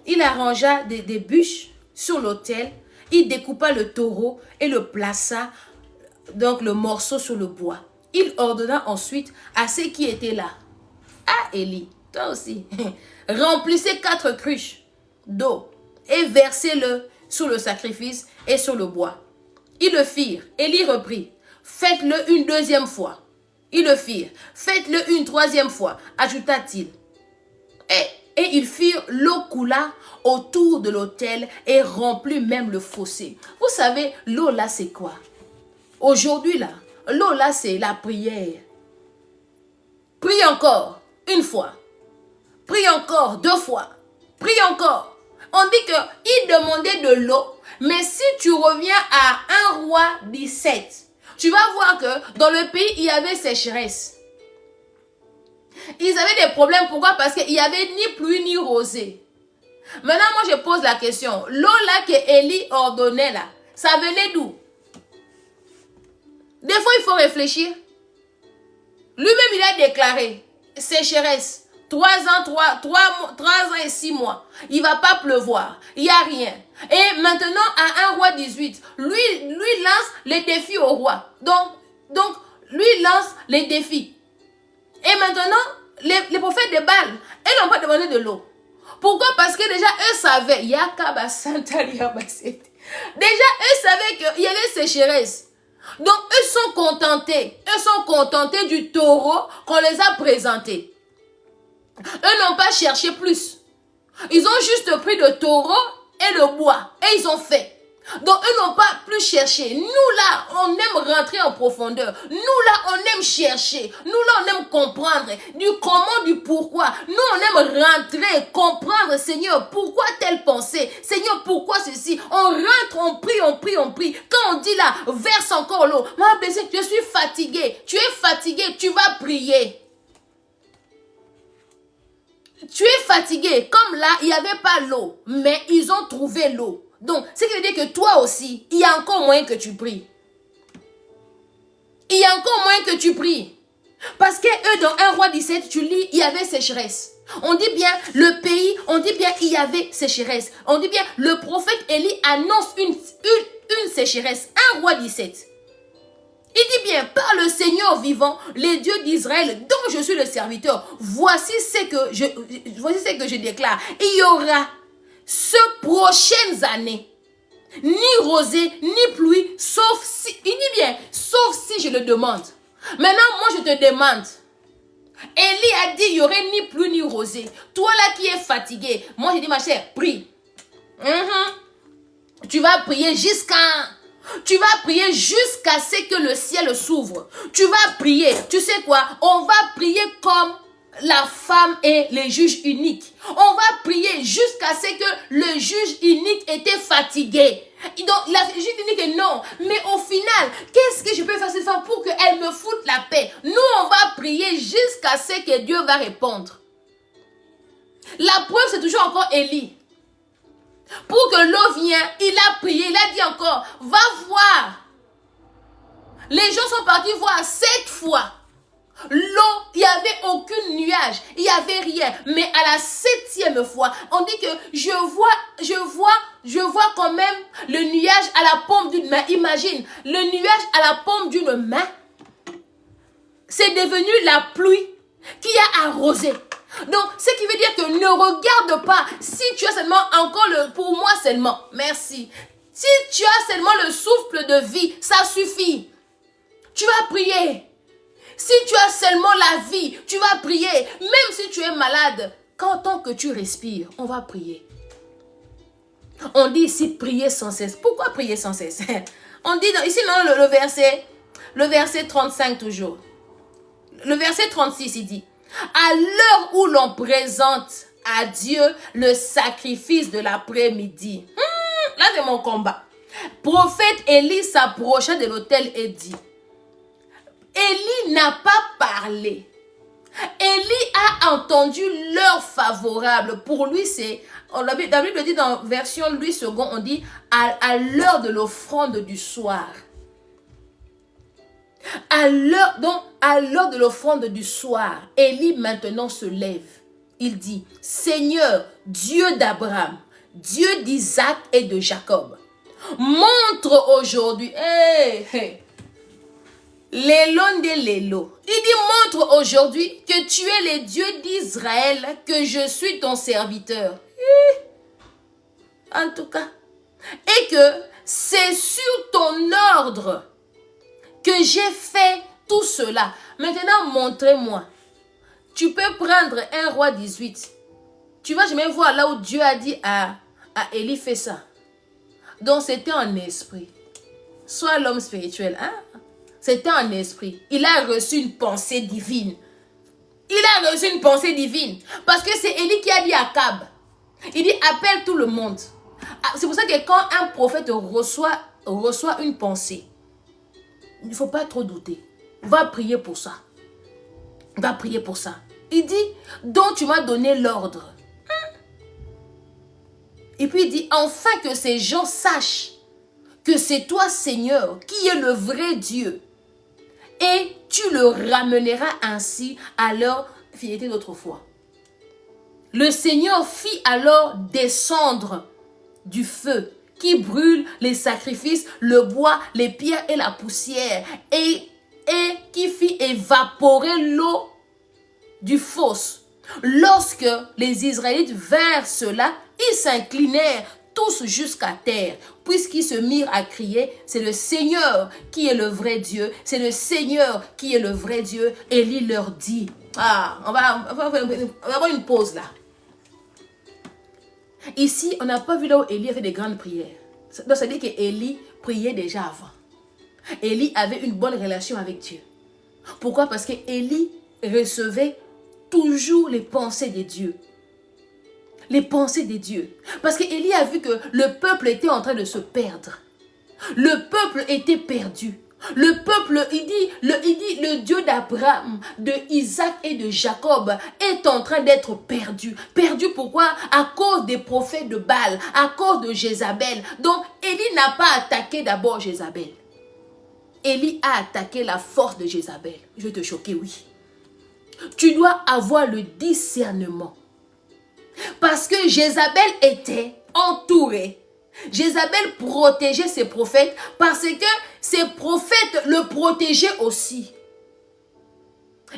Il arrangea des bûches sur l'autel. Il découpa le taureau et le plaça, donc le morceau sur le bois. Il ordonna ensuite à ceux qui étaient là. Ah, Élie, toi aussi. Remplissez 4 cruches d'eau et versez-le sur le sacrifice et sur le bois. Ils le firent. Élie reprit. Faites-le une 2e fois. Ils le firent. Faites-le une 3e fois, ajouta-t-il. Et ils firent, l'eau coula autour de l'autel et remplit même le fossé. Vous savez, l'eau là, c'est quoi? Aujourd'hui là, l'eau là, c'est la prière. Prie encore, 1 fois. Prie encore, 2 fois. Prie encore. On dit qu'il demandait de l'eau, mais si tu reviens à 1 Roi 17, tu vas voir que dans le pays, il y avait sécheresse. Ils avaient des problèmes. Pourquoi? Parce qu'il n'y avait ni pluie ni rosée. Maintenant, moi, je pose la question. L'eau là que Élie ordonnait là, ça venait d'où? Des fois, il faut réfléchir. Lui-même, il a déclaré sécheresse. 3 ans et 6 mois. Il ne va pas pleuvoir. Il n'y a rien. Et maintenant, à 1 Roi 18, lui lance les défis au roi. Donc, lui lance les défis. Et maintenant, les prophètes de Baal, elles n'ont pas demandé de l'eau. Pourquoi? Parce que déjà, eux savaient. Déjà, eux savaient qu'il y avait sécheresse. Donc, eux sont contentés. Eux sont contentés du taureau qu'on les a présenté. Eux n'ont pas cherché plus. Ils ont juste pris le taureau et le bois. Et ils ont fait. Donc, eux n'ont pas plus cherché. Nous, là, on aime rentrer en profondeur. Nous, là, on aime chercher. Nous, là, on aime comprendre du comment, du pourquoi. Nous, on aime rentrer, comprendre, Seigneur, pourquoi telle pensée? Seigneur, pourquoi ceci? On rentre, on prie, on prie, on prie. Quand on dit là, verse encore l'eau. Moi, je suis fatigué. Tu es fatigué, tu vas prier. Tu es fatigué. Comme là, il n'y avait pas l'eau. Mais ils ont trouvé l'eau. Donc, ce qui veut dire que toi aussi, il y a encore moyen que tu pries. Il y a encore moyen que tu pries. Parce que eux, dans 1 Roi 17, tu lis, il y avait sécheresse. On dit bien, le pays, on dit bien, il y avait sécheresse. On dit bien, le prophète Élie annonce une sécheresse. 1 Roi 17. Il dit bien, par le Seigneur vivant, les dieux d'Israël, dont je suis le serviteur, voici ce que je déclare. Il y aura ces prochaines années, ni rosée, ni pluie, sauf si, il dit bien, sauf si je le demande. Maintenant, moi je te demande. Élie a dit, il n'y aurait ni pluie ni rosée. Toi là qui es fatigué, moi je dis, ma chère, prie. Tu vas prier tu vas prier jusqu'à ce que le ciel s'ouvre. Tu vas prier. Tu sais quoi? On va prier comme la femme et les juges uniques. On va prier jusqu'à ce que le juge unique était fatigué. Donc, la juge unique est non. Mais au final, qu'est-ce que je peux faire cette femme pour qu'elle me foute la paix? Nous, on va prier jusqu'à ce que Dieu va répondre. La preuve, c'est toujours encore Élie. Pour que l'eau vienne, il a prié, il a dit encore, va voir. Les gens sont partis voir 7 fois. L'eau, il n'y avait aucun nuage, il n'y avait rien. Mais à la 7e fois, on dit que je vois quand même le nuage à la paume d'une main. Imagine, le nuage à la paume d'une main, c'est devenu la pluie qui a arrosé. Donc, ce qui veut dire que ne regarde pas si tu as seulement encore pour moi seulement, merci. Si tu as seulement le souffle de vie, ça suffit. Tu vas prier. Si tu as seulement la vie, tu vas prier. Même si tu es malade, tant que tu respires, on va prier. On dit ici prier sans cesse. Pourquoi prier sans cesse? On dit ici non, le verset 35 toujours. Le verset 36, il dit, à l'heure où l'on présente à Dieu le sacrifice de l'après-midi. Là, c'est mon combat. Prophète Élie s'approcha de l'autel et dit, Élie n'a pas parlé. Élie a entendu l'heure favorable. Pour lui, c'est, la Bible dit dans version Louis II, on dit à l'heure de l'offrande du soir. À l'heure de l'offrande du soir, Élie maintenant se lève. Il dit, Seigneur, Dieu d'Abraham, Dieu d'Isaac et de Jacob, montre aujourd'hui, Lélon de Lélo. Il dit, montre aujourd'hui que tu es le Dieu d'Israël, que je suis ton serviteur. En tout cas, et que c'est sur ton ordre que j'ai fait tout cela. Maintenant, montrez-moi. Tu peux prendre 1 roi 18. Tu vas jamais voir là où Dieu a dit à Élie, fais ça. Donc, c'était en esprit. Sois l'homme spirituel. Hein? C'était en esprit. Il a reçu une pensée divine. Il a reçu une pensée divine. Parce que c'est Élie qui a dit à Akab. Il dit, appelle tout le monde. C'est pour ça que quand un prophète reçoit une pensée, il ne faut pas trop douter. Va prier pour ça. Va prier pour ça. Il dit, dont tu m'as donné l'ordre. Et puis il dit, enfin que ces gens sachent que c'est toi, Seigneur, qui est le vrai Dieu. Et tu le ramèneras ainsi à leur fidélité d'autrefois. Le Seigneur fit alors descendre du feu qui brûle les sacrifices, le bois, les pierres et la poussière, et qui fit évaporer l'eau du fosse. Lorsque les Israélites vinrent cela, ils s'inclinèrent tous jusqu'à terre, puisqu'ils se mirent à crier, c'est le Seigneur qui est le vrai Dieu, c'est le Seigneur qui est le vrai Dieu. Élie leur dit, on va avoir une pause là. Ici, on n'a pas vu là où Élie a fait des grandes prières. Donc, ça veut dire qu'Élie priait déjà avant. Élie avait une bonne relation avec Dieu. Pourquoi? Parce qu'Élie recevait toujours les pensées de Dieu. Les pensées de Dieu. Parce qu'Élie a vu que le peuple était en train de se perdre. Le peuple était perdu. Le peuple, il dit, le Dieu d'Abraham, de Isaac et de Jacob est en train d'être perdu. Perdu pourquoi? À cause des prophètes de Baal, à cause de Jézabel. Donc, Élie n'a pas attaqué d'abord Jézabel. Élie a attaqué la force de Jézabel. Je vais te choquer, oui. Tu dois avoir le discernement. Parce que Jézabel était entourée. Jézabel protégeait ses prophètes parce que ses prophètes le protégeaient aussi.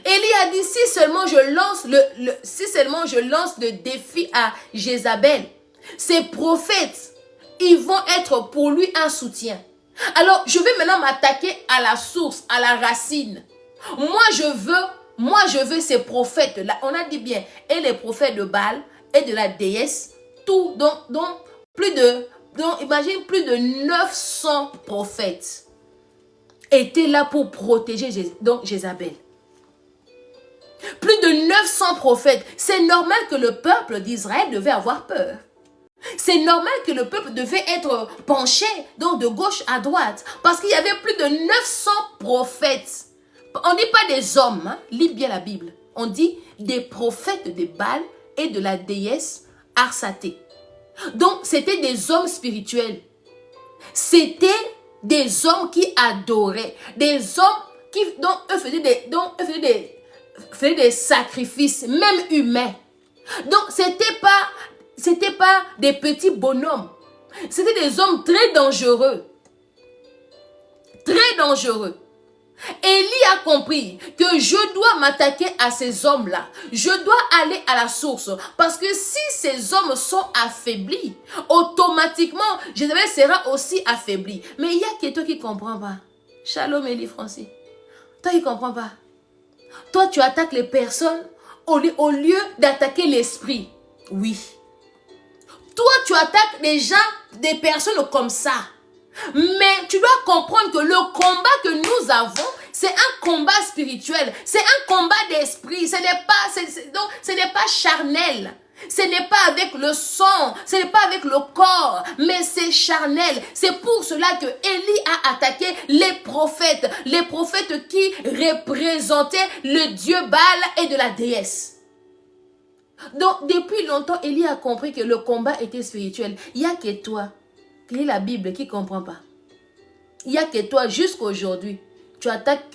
Élie a dit, si seulement je lance le défi à Jézabel, ses prophètes, ils vont être pour lui un soutien. Alors, je vais maintenant m'attaquer à la source, à la racine. Moi, je veux ces prophètes-là. On a dit bien, et les prophètes de Baal et de la déesse, tout dont donc imagine plus de 900 prophètes étaient là pour protéger donc Jézabel. Plus de 900 prophètes. C'est normal que le peuple d'Israël devait avoir peur. C'est normal que le peuple devait être penché donc de gauche à droite. Parce qu'il y avait plus de 900 prophètes. On ne dit pas des hommes. Hein? Lis bien la Bible. On dit des prophètes de Baal et de la déesse Arsaté. Donc, c'était des hommes spirituels. C'était des hommes qui adoraient. Des hommes qui donc, eux faisaient des sacrifices, même humains. Donc, c'était pas des petits bonhommes. C'était des hommes très dangereux. Très dangereux. Élie a compris que je dois m'attaquer à ces hommes-là. Je dois aller à la source. Parce que si ces hommes sont affaiblis, automatiquement, Jézabel sera aussi affaibli. Mais il y a que toi qui ne comprends pas. Shalom, Élie Francis. Toi qui ne comprends pas. Toi, tu attaques les personnes au lieu d'attaquer l'esprit. Oui. Toi, tu attaques des gens, des personnes comme ça. Mais tu dois comprendre que le combat que nous avons, c'est un combat spirituel. C'est un combat d'esprit. Ce n'est pas charnel. Ce n'est pas avec le sang. Ce n'est pas avec le corps. Mais c'est charnel. C'est pour cela que Élie a attaqué les prophètes. Les prophètes qui représentaient le dieu Baal et de la déesse. Donc, depuis longtemps, Élie a compris que le combat était spirituel. Il n'y a que toi qui lis la Bible, qui ne comprend pas. Il n'y a que toi, jusqu'aujourd'hui, tu attaques,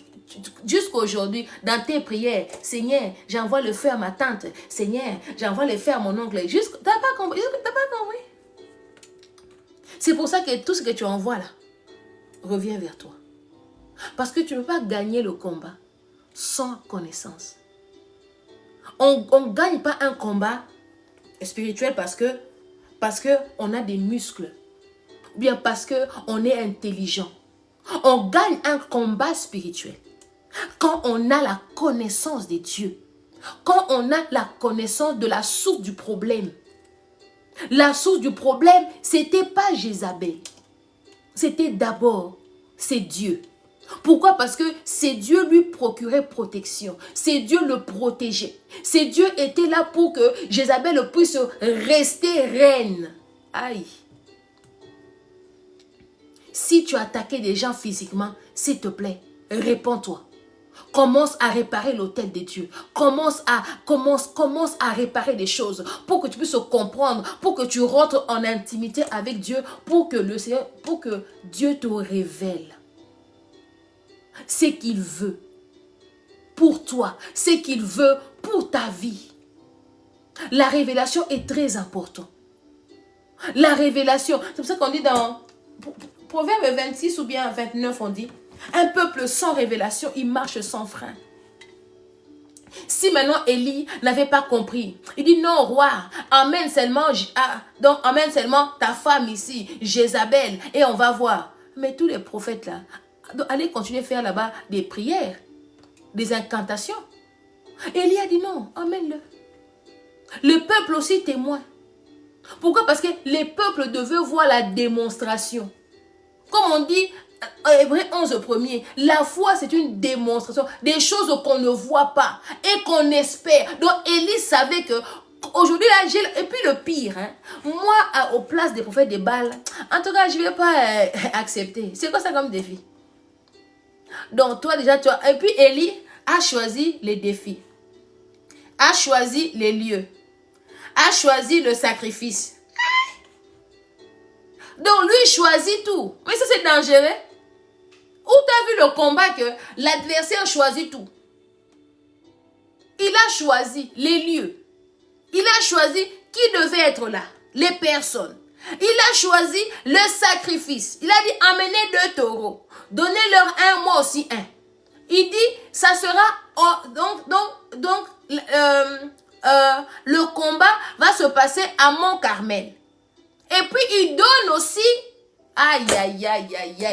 jusqu'aujourd'hui, dans tes prières. Seigneur, j'envoie le feu à ma tante. Seigneur, j'envoie le feu à mon oncle. Tu n'as pas compris. C'est pour ça que tout ce que tu envoies là, revient vers toi. Parce que tu ne peux pas gagner le combat sans connaissance. On ne gagne pas un combat spirituel parce que on a des muscles. Ou bien parce qu'on est intelligent. On gagne un combat spirituel quand on a la connaissance de Dieu. Quand on a la connaissance de la source du problème. La source du problème, ce n'était pas Jézabel. C'était d'abord, c'est Dieu. Pourquoi? Parce que c'est Dieu lui procurait protection. C'est Dieu le protégeait. C'est Dieu était là pour que Jézabel puisse rester reine. Aïe. Si tu as attaqué des gens physiquement, s'il te plaît, répands-toi. Commence à réparer l'autel de Dieu. Commence à réparer des choses pour que tu puisses comprendre, pour que tu rentres en intimité avec Dieu, pour que Dieu te révèle ce qu'il veut pour toi, ce qu'il veut pour ta vie. La révélation est très importante. La révélation, c'est pour ça qu'on dit dans Proverbe 26 ou bien 29, on dit, un peuple sans révélation, il marche sans frein. Si maintenant Élie n'avait pas compris, il dit non roi, emmène seulement ta femme ici, Jézabel, et on va voir. Mais tous les prophètes là, allez continuer à faire là-bas des prières, des incantations. Élie a dit non, emmène-le. Le peuple aussi témoin. Pourquoi? Parce que les peuples devaient voir la démonstration. Comme on dit, Hébreux 11 premier, la foi c'est une démonstration des choses qu'on ne voit pas et qu'on espère. Donc Élie savait que aujourd'hui, et puis le pire, hein, moi aux places des prophètes de Baal, en tout cas je ne vais pas accepter. C'est quoi ça comme défi? Donc toi déjà, et puis Élie a choisi les défis, a choisi les lieux, a choisi le sacrifice. Donc lui choisit tout. Mais ça c'est dangereux. Où tu as vu le combat que l'adversaire choisit tout? Il a choisi les lieux. Il a choisi qui devait être là. Les personnes. Il a choisi le sacrifice. Il a dit amenez 2 taureaux. Donnez-leur un, moi aussi un. Il dit ça sera le combat va se passer à Mont Carmel. Et puis il donne aussi, aïe,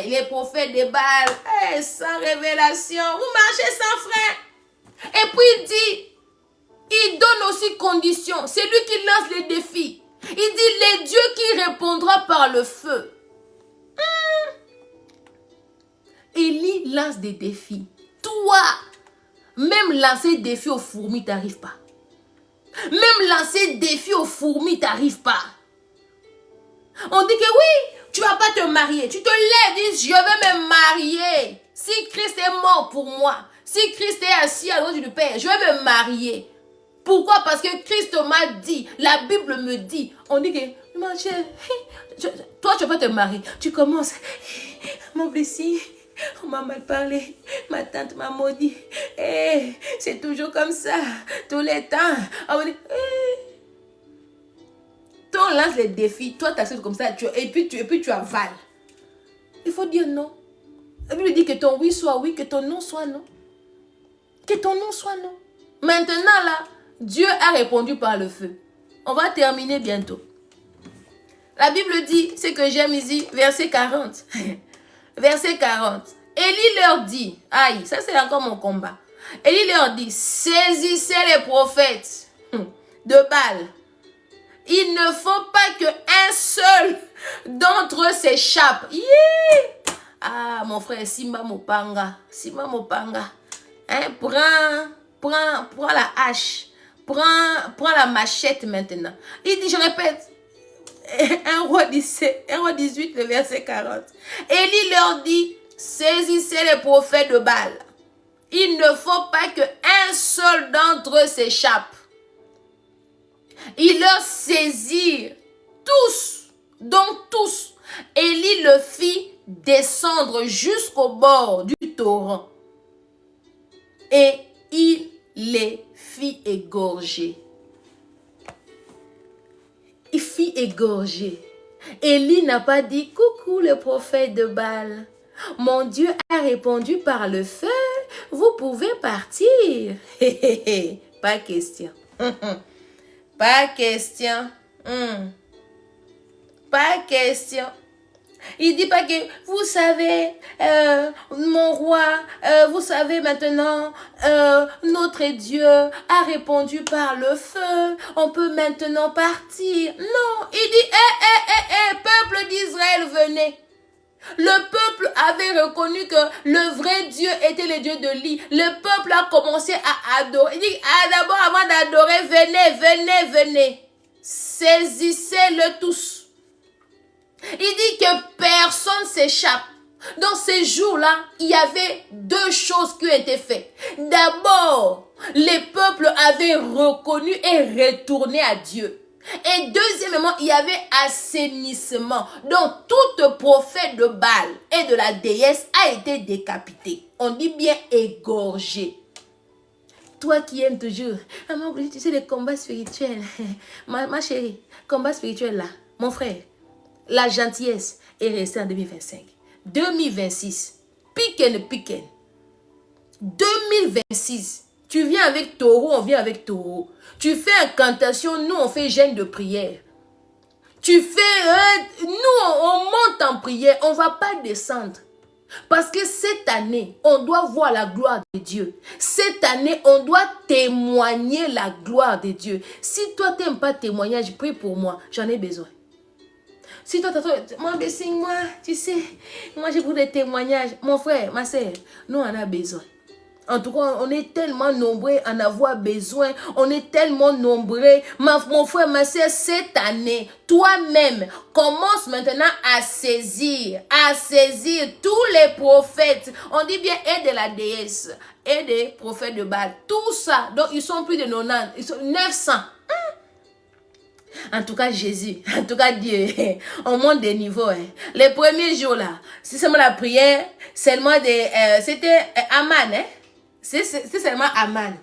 les prophètes de Baal, sans révélation, vous marchez sans frein. Et puis il donne aussi condition, c'est lui qui lance les défis. Il dit, les dieux qui répondra par le feu. Élie lance des défis. Toi, même lancer des défis aux fourmis, t'arrives pas. Même lancer des défis aux fourmis, t'arrives pas. On dit que oui, tu vas pas te marier. Tu te lèves, dis, je vais me marier. Si Christ est mort pour moi, si Christ est assis à l'autre du Père, je vais me marier. Pourquoi? Parce que Christ m'a dit, la Bible me dit. On dit que, ma chère, toi tu vas te marier. Tu commences, mon blessé, on m'a mal parlé, ma tante m'a maudit. C'est toujours comme ça, tous les temps. On dit, toi on lance les défis, toi tu acceptes comme ça, et puis tu avales. Il faut dire non. La Bible dit que ton oui soit oui, que ton non soit non. Que ton non soit non. Maintenant là, Dieu a répondu par le feu. On va terminer bientôt. La Bible dit, c'est que j'aime ici, verset 40. Verset 40. Élie leur dit, aïe, ça c'est encore mon combat. Élie leur dit, saisissez les prophètes de Baal. Il ne faut pas qu'un seul d'entre eux s'échappe. Ah, mon frère, Simba Mopanga. Simba Mopanga. Hein, prends la hache. Prends la machette maintenant. Il dit, je répète. 1 roi 18, le verset 40. Élie leur dit, saisissez les prophètes de Baal. Il ne faut pas qu'un seul d'entre eux s'échappe. Ils leur saisirent tous, donc tous. Élie le fit descendre jusqu'au bord du torrent. Et il les fit égorger. Il fit égorger. Élie n'a pas dit, coucou le prophète de Baal. Mon Dieu a répondu par le feu, vous pouvez partir. Pas question. Pas question. Pas question. Il dit pas que, vous savez, mon roi, vous savez maintenant, notre Dieu a répondu par le feu, on peut maintenant partir. Non, il dit, peuple d'Israël, venez. Le peuple avait reconnu que le vrai Dieu était le Dieu de Élie. Le peuple a commencé à adorer. Il dit, d'abord, avant d'adorer, venez. Saisissez-le tous. Il dit que personne s'échappe. Dans ces jours-là, il y avait deux choses qui ont été faites. D'abord, les peuples avaient reconnu et retourné à Dieu. Et deuxièmement, il y avait assainissement. Donc, tout prophète de Baal et de la déesse a été décapité. On dit bien égorgé. Toi qui aimes toujours, tu sais les combats spirituels. Ma chérie, combat spirituel là, mon frère, la gentillesse est restée en 2025. 2026, piquen. 2026, tu viens avec taureau, on vient avec taureau. Tu fais incantation, nous on fait jeûne de prière. Tu fais, nous on monte en prière, on ne va pas descendre. Parce que cette année, on doit voir la gloire de Dieu. Cette année, on doit témoigner la gloire de Dieu. Si toi, tu n'aimes pas témoignage, prie pour moi, j'en ai besoin. Si toi, moi, signe-moi, tu sais, moi j'ai besoin de témoignages. Mon frère, ma soeur, nous on a besoin. En tout cas, on est tellement nombreux à en avoir besoin. On est tellement nombreux. Mon frère, ma soeur, cette année, toi-même, commence maintenant à saisir tous les prophètes. On dit bien, et de la déesse, et des prophètes de Baal. Tout ça. Donc, ils sont plus de 90, ils sont 900. En tout cas, Jésus, en tout cas, Dieu, on monte des niveaux. Les premiers jours, là, c'est seulement la prière, seulement c'était Aman, c'est seulement Aman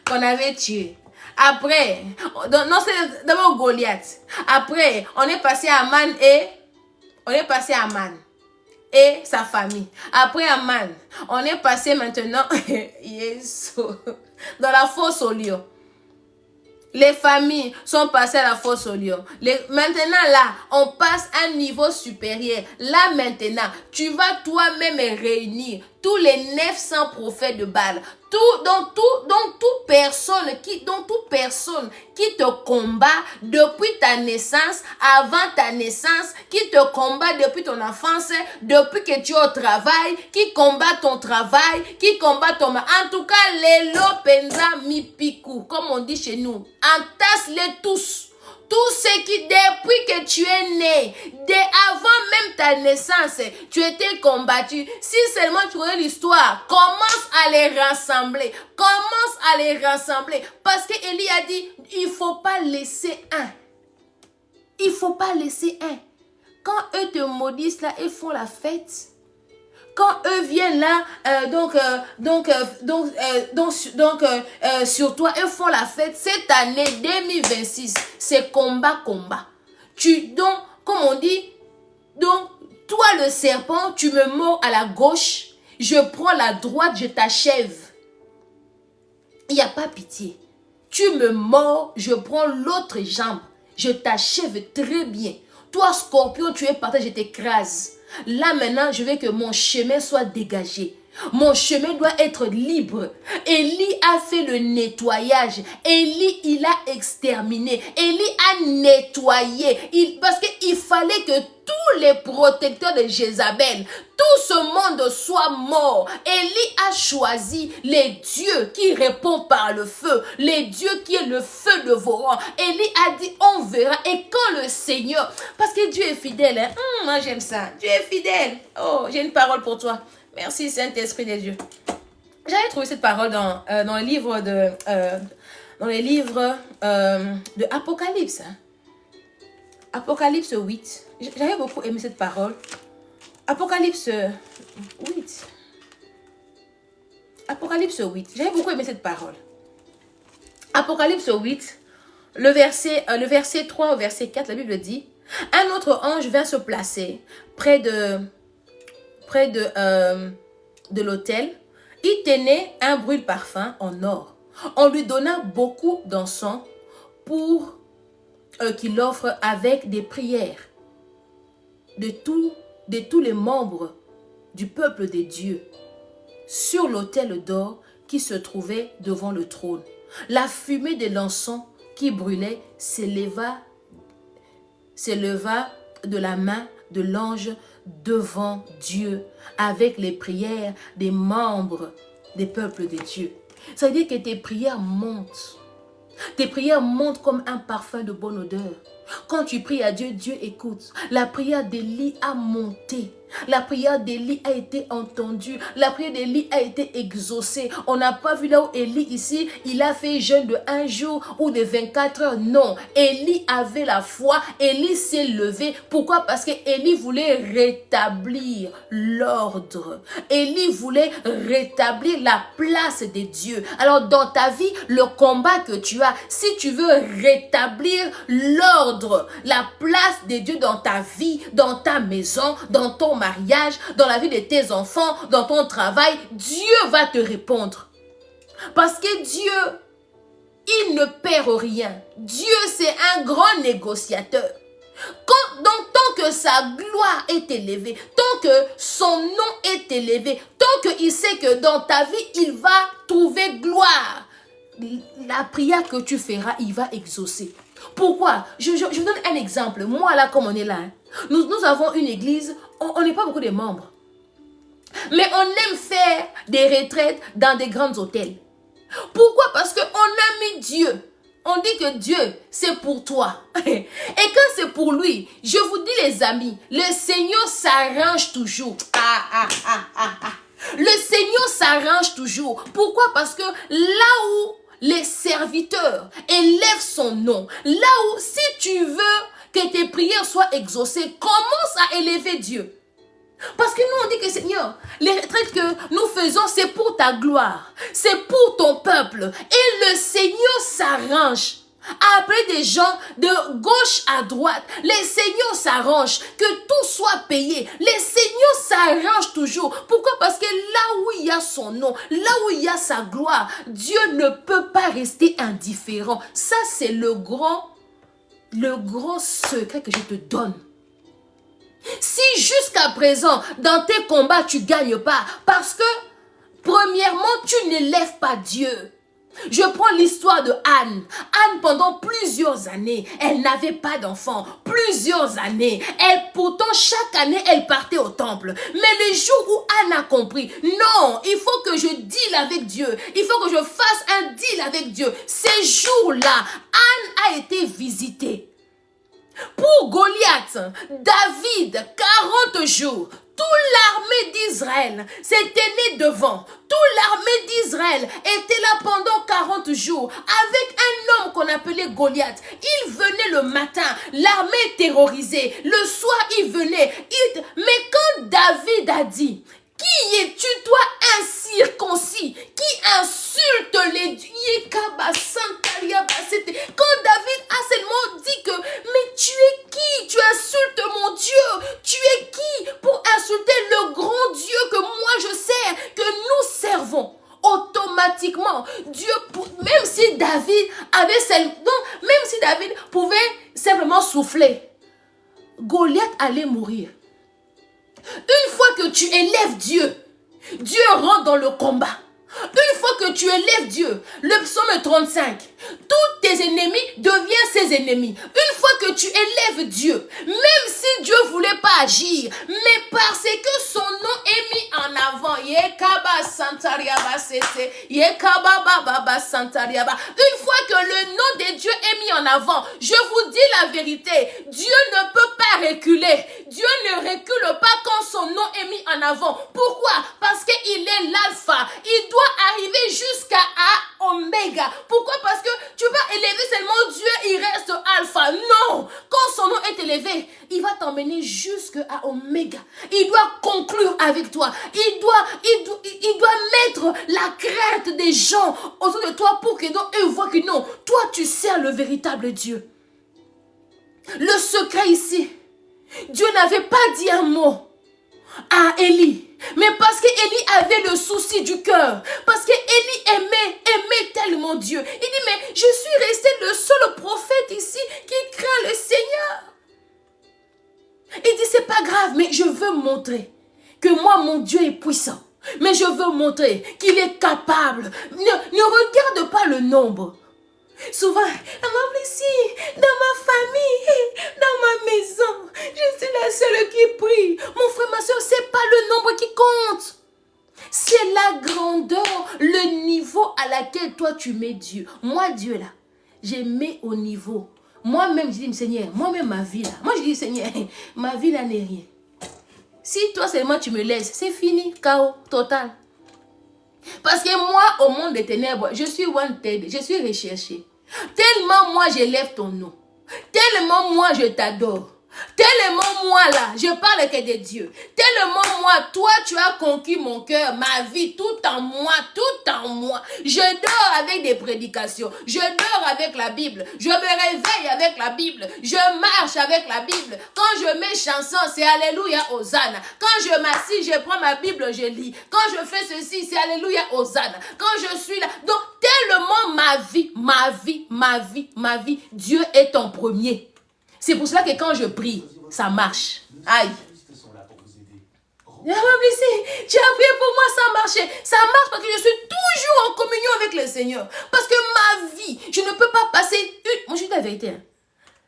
qu'on avait tué. Après, non, c'est d'abord Goliath. Après, on est passé à Aman et sa famille. Après Aman, on est passé maintenant dans la fosse au lion. Les familles sont passées à la fosse au lion. Maintenant là, on passe à un niveau supérieur. Là maintenant, tu vas toi-même réunir tous les 900 prophètes de Baal, toute personne qui te combat depuis ta naissance, avant ta naissance, qui te combat depuis ton enfance, depuis que tu es au travail, qui combat ton travail, qui combat ton... En tout cas, les lopenza mi piku, comme on dit chez nous, entasse-les tous. Tous ceux qui, depuis que tu es né, avant même ta naissance, tu étais combattu. Si seulement tu connais l'histoire, commence à les rassembler. Commence à les rassembler. Parce que Élie a dit, il ne faut pas laisser un. Il ne faut pas laisser un. Quand eux te maudissent là, ils font la fête. Quand eux viennent là, sur toi, ils font la fête. Cette année 2026, c'est combat. Donc, comme on dit, donc, toi le serpent, tu me mords à la gauche, je prends la droite, je t'achève. Il n'y a pas pitié. Tu me mords, je prends l'autre jambe, je t'achève très bien. Toi, scorpion, tu es parti, je t'écrase. Là maintenant, je veux que mon chemin soit dégagé. Mon chemin doit être libre. Élie a fait le nettoyage. Élie, il a exterminé. Élie a nettoyé. Parce qu'il fallait que tous les protecteurs de Jézabel, tout ce monde soit mort. Élie a choisi les dieux qui répondent par le feu. Les dieux qui est le feu dévorant. Élie a dit, on verra. Et quand le Seigneur, parce que Dieu est fidèle. Hein? Moi j'aime ça. Dieu est fidèle. Oh, j'ai une parole pour toi. Merci Saint-Esprit de Dieu. J'avais trouvé cette parole dans les livres de Apocalypse. Hein. Apocalypse 8. J'avais beaucoup aimé cette parole. Apocalypse 8. Apocalypse 8. J'avais beaucoup aimé cette parole. Apocalypse 8, le verset 3 au verset 4, la Bible dit, un autre ange vint se placer près de l'autel. Il tenait un brûle-parfum en or. On lui donna beaucoup d'encens pour qu'il offre avec des prières de tous les membres du peuple de Dieu sur l'autel d'or qui se trouvait devant le trône. La fumée de l'encens qui brûlait s'éleva de la main de l'ange devant Dieu avec les prières des membres des peuples de Dieu. Ça veut dire que tes prières montent. Tes prières montent comme un parfum de bonne odeur. Quand tu pries à Dieu, Dieu écoute. La prière d'Élie a monté. La prière d'Élie a été entendue. La prière d'Élie a été exaucée. On n'a pas vu là où Élie ici, il a fait jeûne de 1 jour ou de 24 heures. Non, Élie avait la foi. Élie s'est levé. Pourquoi? Parce que Élie voulait rétablir l'ordre. Élie voulait rétablir la place de Dieu. Alors dans ta vie, le combat que tu as, si tu veux rétablir l'ordre, la place de Dieu dans ta vie, dans ta maison, dans ton mariage, dans la vie de tes enfants, dans ton travail, Dieu va te répondre. Parce que Dieu, il ne perd rien. Dieu, c'est un grand négociateur. Tant que sa gloire est élevée, tant que son nom est élevé, tant qu'il sait que dans ta vie, il va trouver gloire, la prière que tu feras, il va exaucer. Pourquoi? Je vous donne un exemple. Moi, là, comme on est là, nous avons une église, on n'est pas beaucoup de membres. Mais on aime faire des retraites dans des grands hôtels. Pourquoi? Parce qu'on a mis Dieu. On dit que Dieu, c'est pour toi. Et quand c'est pour lui, je vous dis les amis, le Seigneur s'arrange toujours. Le Seigneur s'arrange toujours. Pourquoi? Parce que là où les serviteurs élèvent son nom, là où si tu veux que tes prières soient exaucées, commence à élever Dieu. Parce que nous on dit que Seigneur, les retraites que nous faisons c'est pour ta gloire, c'est pour ton peuple. Et le Seigneur s'arrange à appeler des gens de gauche à droite. Les Seigneurs s'arrangent, que tout soit payé. Les Seigneurs s'arrangent toujours. Pourquoi? Parce que là où il y a son nom, là où il y a sa gloire, Dieu ne peut pas rester indifférent. Ça c'est le grand secret que je te donne. Si jusqu'à présent, dans tes combats, tu ne gagnes pas, parce que, premièrement, tu n'élèves pas Dieu. Je prends l'histoire de Anne. Anne, pendant plusieurs années, elle n'avait pas d'enfant. Plusieurs années. Pourtant, chaque année, elle partait au temple. Mais le jour où Anne a compris, non, il faut que je deal avec Dieu. Il faut que je fasse un deal avec Dieu. Ces jours-là, Anne a été visitée. Pour Goliath, David, 40 jours, toute l'armée d'Israël s'était née devant. Toute l'armée d'Israël était là pendant 40 jours avec un homme qu'on appelait Goliath. Il venait le matin, l'armée terrorisée. Le soir, il venait. Mais quand David a dit, qui es-tu, toi, incirconcis, qui insulte les dieux? Quand David a seulement dit que, mais tu es qui? Tu insultes mon Dieu. Tu es qui pour insulter le grand Dieu que moi je sers, que nous servons? Automatiquement, Dieu, même si David pouvait simplement souffler, Goliath allait mourir. Une fois que tu élèves Dieu, Dieu rentre dans le combat. Une fois que tu élèves Dieu, le psaume 35, tous tes ennemis deviennent ses ennemis. Une fois que tu élèves Dieu, même si Dieu ne voulait pas agir, mais parce que son nom est mis en avant, une fois que le nom de Dieu est mis en avant, je vous dis la vérité, Dieu ne peut pas reculer. Dieu ne recule pas quand son nom est mis en avant. Pourquoi? Parce qu'il est l'alpha. Il doit arriver jusqu'à Oméga. Pourquoi? Parce que tu vas élever seulement Dieu, il reste alpha. Non! Quand son nom est élevé, il va t'emmener jusqu'à Oméga. Il doit conclure avec toi. Il doit mettre la crainte des gens autour de toi pour que eux voient que non, toi tu sers le véritable Dieu. Le secret ici, Dieu n'avait pas dit un mot à Élie. Mais parce qu'Élie avait le souci du cœur. Parce qu'Élie aimait tellement Dieu. Il dit, mais je suis resté le seul prophète ici qui craint le Seigneur. Il dit, c'est pas grave, mais je veux montrer que moi, mon Dieu est puissant. Mais je veux montrer qu'il est capable. Ne regarde pas le nombre. Souvent, ici, dans ma famille, dans ma maison, je suis la seule qui prie. Mon frère, ma soeur, c'est pas le nombre qui compte. C'est la grandeur, le niveau à laquelle toi tu mets Dieu. Moi, Dieu là, je mets au niveau. Moi-même, je dis, Seigneur, moi-même ma vie là. Moi, je dis, Seigneur, ma vie là n'est rien. Si toi seulement tu me laisses, c'est fini, chaos total. Parce que moi, au monde des ténèbres, je suis wanted, je suis recherché. Tellement moi, j'élève ton nom. Tellement moi, je t'adore. Tellement moi là, je parle que de Dieu. Tellement moi, toi tu as conquis mon cœur, ma vie, tout en moi, tout en moi. Je dors avec des prédications, je dors avec la Bible, je me réveille avec la Bible, je marche avec la Bible. Quand je mets chanson, c'est Alléluia, Hosanna. Quand je m'assis, je prends ma Bible, je lis. Quand je fais ceci, c'est Alléluia, Hosanna. Quand je suis là, donc tellement ma vie, Dieu est en premier. C'est pour cela que quand je prie, ça marche. Aïe. Tu as prié pour moi, ça marchait. Ça marche parce que je suis toujours en communion avec le Seigneur. Parce que ma vie, je ne peux pas passer moi je dis la vérité. Hein.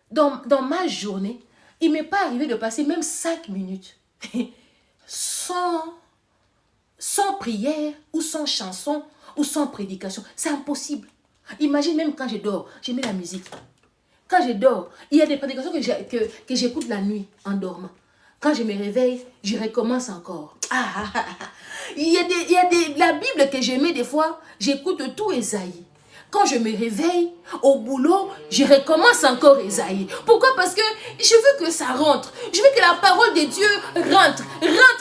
Dans ma journée, il ne m'est pas arrivé de passer même 5 minutes sans prière ou sans chanson ou sans prédication. C'est impossible. Imagine même quand je dors, je mets la musique. Quand je dors, il y a des prédications que j'écoute la nuit en dormant. Quand je me réveille, je recommence encore. Il y a la Bible que je mets des fois, j'écoute tout Ésaïe. Quand je me réveille au boulot, je recommence encore Ésaïe. Pourquoi? Parce que je veux que ça rentre. Je veux que la parole de Dieu rentre. Je veux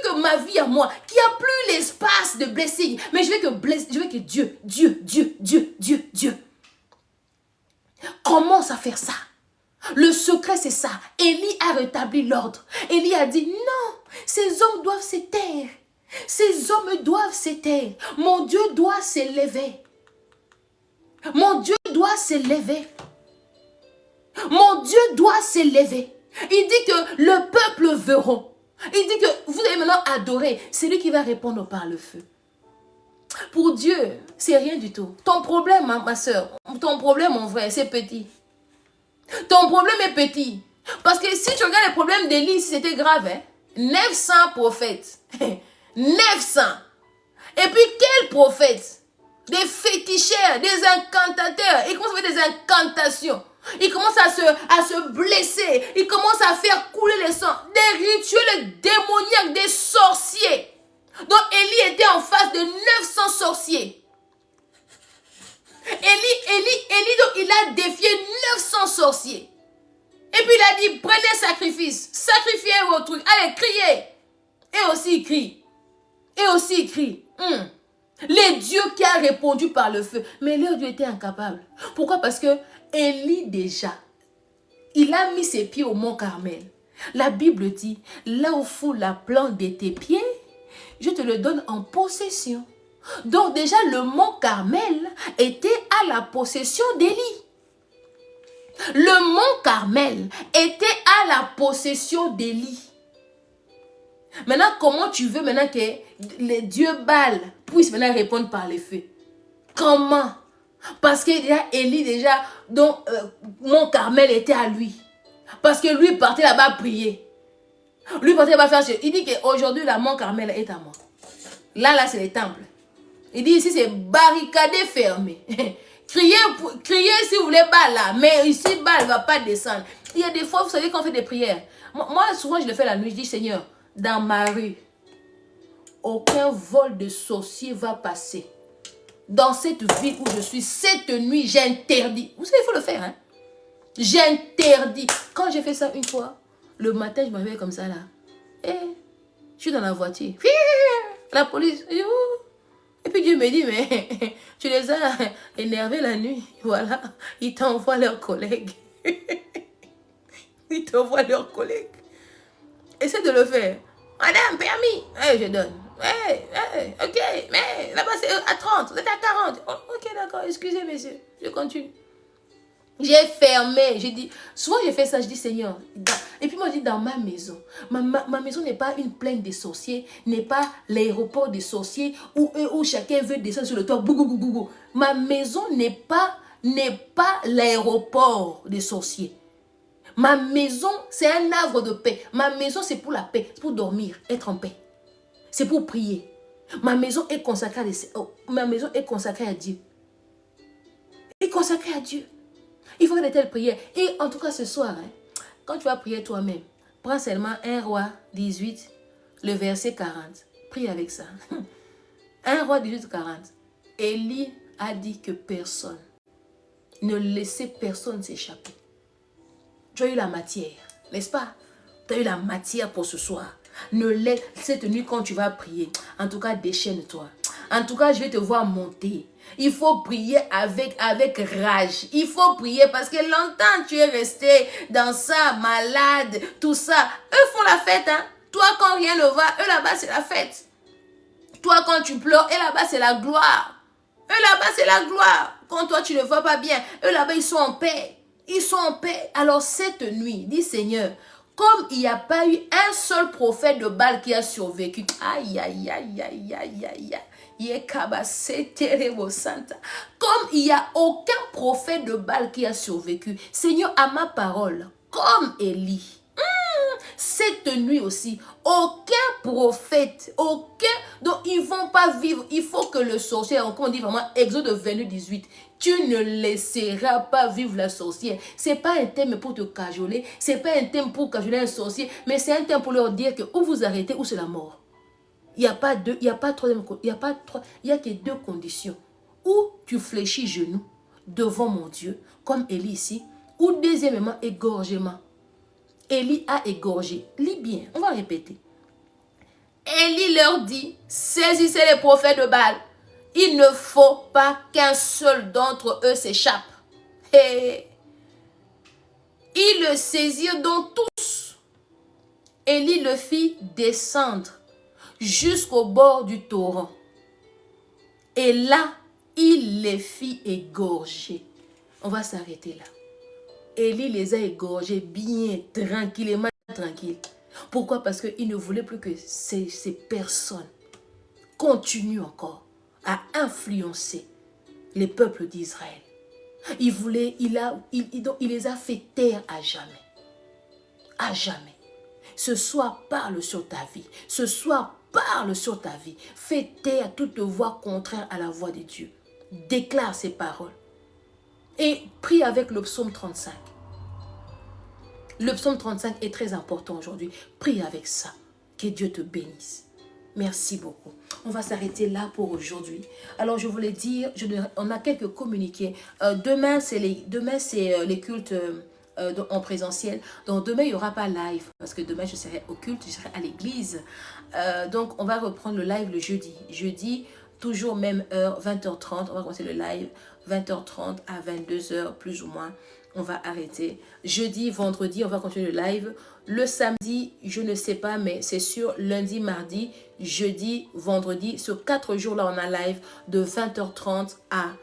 que ma vie à moi, qu'il n'y a plus l'espace de blessing, mais je veux que Dieu. Commence à faire ça. Le secret, c'est ça. Élie a rétabli l'ordre. Élie a dit, non, ces hommes doivent se taire. Ces hommes doivent se taire. Mon Dieu doit s'élever. Mon Dieu doit s'élever. Mon Dieu doit s'élever. Il dit que le peuple verront. Il dit que vous allez maintenant adorer. C'est lui qui va répondre par le feu. Pour Dieu, c'est rien du tout. Ton problème, ma soeur, ton problème, mon frère, c'est petit. Ton problème est petit. Parce que si tu regardes les problèmes d'Élie, c'était grave. Hein? 900 prophètes. 900. Et puis, quels prophètes? Des féticheurs, des incantateurs. Ils commencent à faire des incantations. Ils commencent à se blesser. Ils commencent à faire couler le sang. Des rituels démoniaques, des sorciers. Donc, Élie était en face de 900 sorciers. Élie, donc, il a défié 900 sorciers. Et puis, il a dit, prenez sacrifice. Sacrifiez vos trucs. Allez, criez. Et aussi, il crie. Et aussi, il crie. Les dieux qui a répondu par le feu. Mais leur Dieu était incapable. Pourquoi? Parce que Élie déjà, il a mis ses pieds au mont Carmel. La Bible dit, là où fout la plante de tes pieds, je te le donne en possession. Donc déjà, le mont Carmel était à la possession d'Élie. Le mont Carmel était à la possession d'Élie. Maintenant, comment tu veux maintenant que les dieux Baal puissent maintenant répondre par les feux? Comment? Parce que déjà, Élie, déjà, donc, mon Carmel était à lui. Parce que lui partait là-bas prier. Lui partait là-bas faire... Il dit qu'aujourd'hui, la Mont Carmel est à moi. Là, c'est le temple. Il dit ici, c'est barricadé, fermé. criez si vous voulez Baal là. Mais ici, Baal ne va pas descendre. Il y a des fois, vous savez, quand on fait des prières. Moi, souvent, je le fais la nuit. Je dis, Seigneur, dans ma rue, aucun vol de sorcier va passer. Dans cette ville où je suis, cette nuit, j'interdis. Vous savez, il faut le faire, hein. J'interdis. Quand j'ai fait ça une fois, le matin, je me réveille comme ça, là. Et je suis dans la voiture. La police. Et puis Dieu me dit, mais tu les as énervés la nuit. Voilà. Ils t'envoient leurs collègues. Ils t'envoient leurs collègues. Essaie de le faire. Madame, permis. Je donne. Ok, mais là-bas c'est à 30, vous êtes à 40. Ok, d'accord, excusez, messieurs. Je continue. J'ai fermé, j'ai dit, souvent j'ai fait ça, je dis Seigneur. Et puis moi je dis dans ma maison. Ma maison n'est pas une plaine de sorciers, n'est pas l'aéroport des sorciers où chacun veut descendre sur le toit. Ma maison n'est pas l'aéroport des sorciers. Ma maison, c'est un havre de paix. Ma maison, c'est pour la paix, c'est pour dormir, être en paix. C'est pour prier. Ma maison est consacrée à Dieu. Et consacrée à Dieu. Il faut faire de telles prières. Et en tout cas, ce soir, hein, quand tu vas prier toi-même, prends seulement 1 Roi 18, le verset 40. Prie avec ça. 1 Roi 18, 40. Élie a dit que personne, ne laissez personne s'échapper. Tu as eu la matière, n'est-ce pas? Tu as eu la matière pour ce soir. Ne laisse cette nuit quand tu vas prier. En tout cas, déchaîne-toi. En tout cas, je vais te voir monter. Il faut prier avec rage. Il faut prier parce que longtemps tu es resté dans ça, malade, tout ça. Eux font la fête, hein. Toi, quand rien ne va, eux là-bas, c'est la fête. Toi, quand tu pleures, eux là-bas, c'est la gloire. Eux là-bas, c'est la gloire. Quand toi, tu ne vas pas bien, eux là-bas, ils sont en paix. Ils sont en paix. Alors, cette nuit, dis Seigneur, comme il n'y a pas eu un seul prophète de Baal qui a survécu. Aïe, aïe, aïe, aïe, aïe, aïe, aïe. Comme il n'y a aucun prophète de Baal qui a survécu. Seigneur, à ma parole, comme Élie. Cette nuit aussi, aucun prophète, donc ils ne vont pas vivre. Il faut que le sorcier, comme on dit vraiment, Exode 22, 18, tu ne laisseras pas vivre la sorcière. Ce n'est pas un thème pour te cajoler, ce n'est pas un thème pour cajoler un sorcier, mais c'est un thème pour leur dire que ou vous arrêtez ou c'est la mort. Il n'y a pas deux, il n'y a pas troisième, il n'y a que deux conditions. Ou tu fléchis genoux devant mon Dieu, comme Élie ici, ou deuxièmement, égorgement. Élie a égorgé. Lis bien, on va répéter. Élie leur dit, saisissez les prophètes de Baal. Il ne faut pas qu'un seul d'entre eux s'échappe. Et ils le saisirent donc tous. Élie le fit descendre jusqu'au bord du torrent. Et là, il les fit égorger. On va s'arrêter là. Élie les a égorgés bien, tranquillement, tranquille. Pourquoi? Parce qu'il ne voulait plus que ces personnes continuent encore à influencer les peuples d'Israël. Il les a fait taire à jamais. À jamais. Ce soir, parle sur ta vie. Ce soir, parle sur ta vie. Fais taire toute voix contraire à la voix de Dieu. Déclare ces paroles. Et prie avec le psaume 35. Le psaume 35 est très important aujourd'hui. Prie avec ça. Que Dieu te bénisse. Merci beaucoup. On va s'arrêter là pour aujourd'hui. Alors, je voulais dire, on a quelques communiqués. Demain, c'est les cultes en présentiel. Donc, demain, il n'y aura pas live. Parce que demain, je serai au culte, je serai à l'église. Donc, on va reprendre le live le jeudi. Jeudi, toujours même heure, 20h30. On va commencer le live, 20h30 à 22h, plus ou moins. On va arrêter. Jeudi, vendredi, on va continuer le live. Le samedi, je ne sais pas, mais c'est sûr, lundi, mardi, jeudi, vendredi. Sur 4 jours-là, on a live de 20h30 à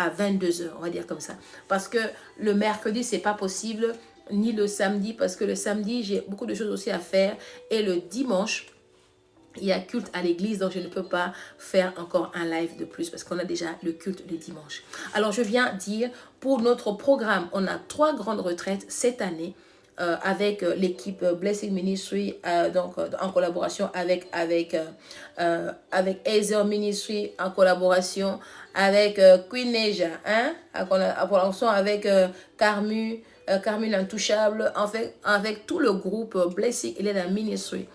22h, on va dire comme ça. Parce que le mercredi, c'est pas possible, ni le samedi, parce que le samedi, j'ai beaucoup de choses aussi à faire. Et le dimanche, il y a culte à l'église, donc je ne peux pas faire encore un live de plus parce qu'on a déjà le culte le dimanche. Alors, je viens dire, pour notre programme, on a 3 grandes retraites cette année avec l'équipe Blessing Ministry, donc en collaboration avec Azer Ministry, en collaboration avec Queen Neja, en collaboration avec Carmine Intouchable, en fait, avec tout le groupe Blessing Ministry.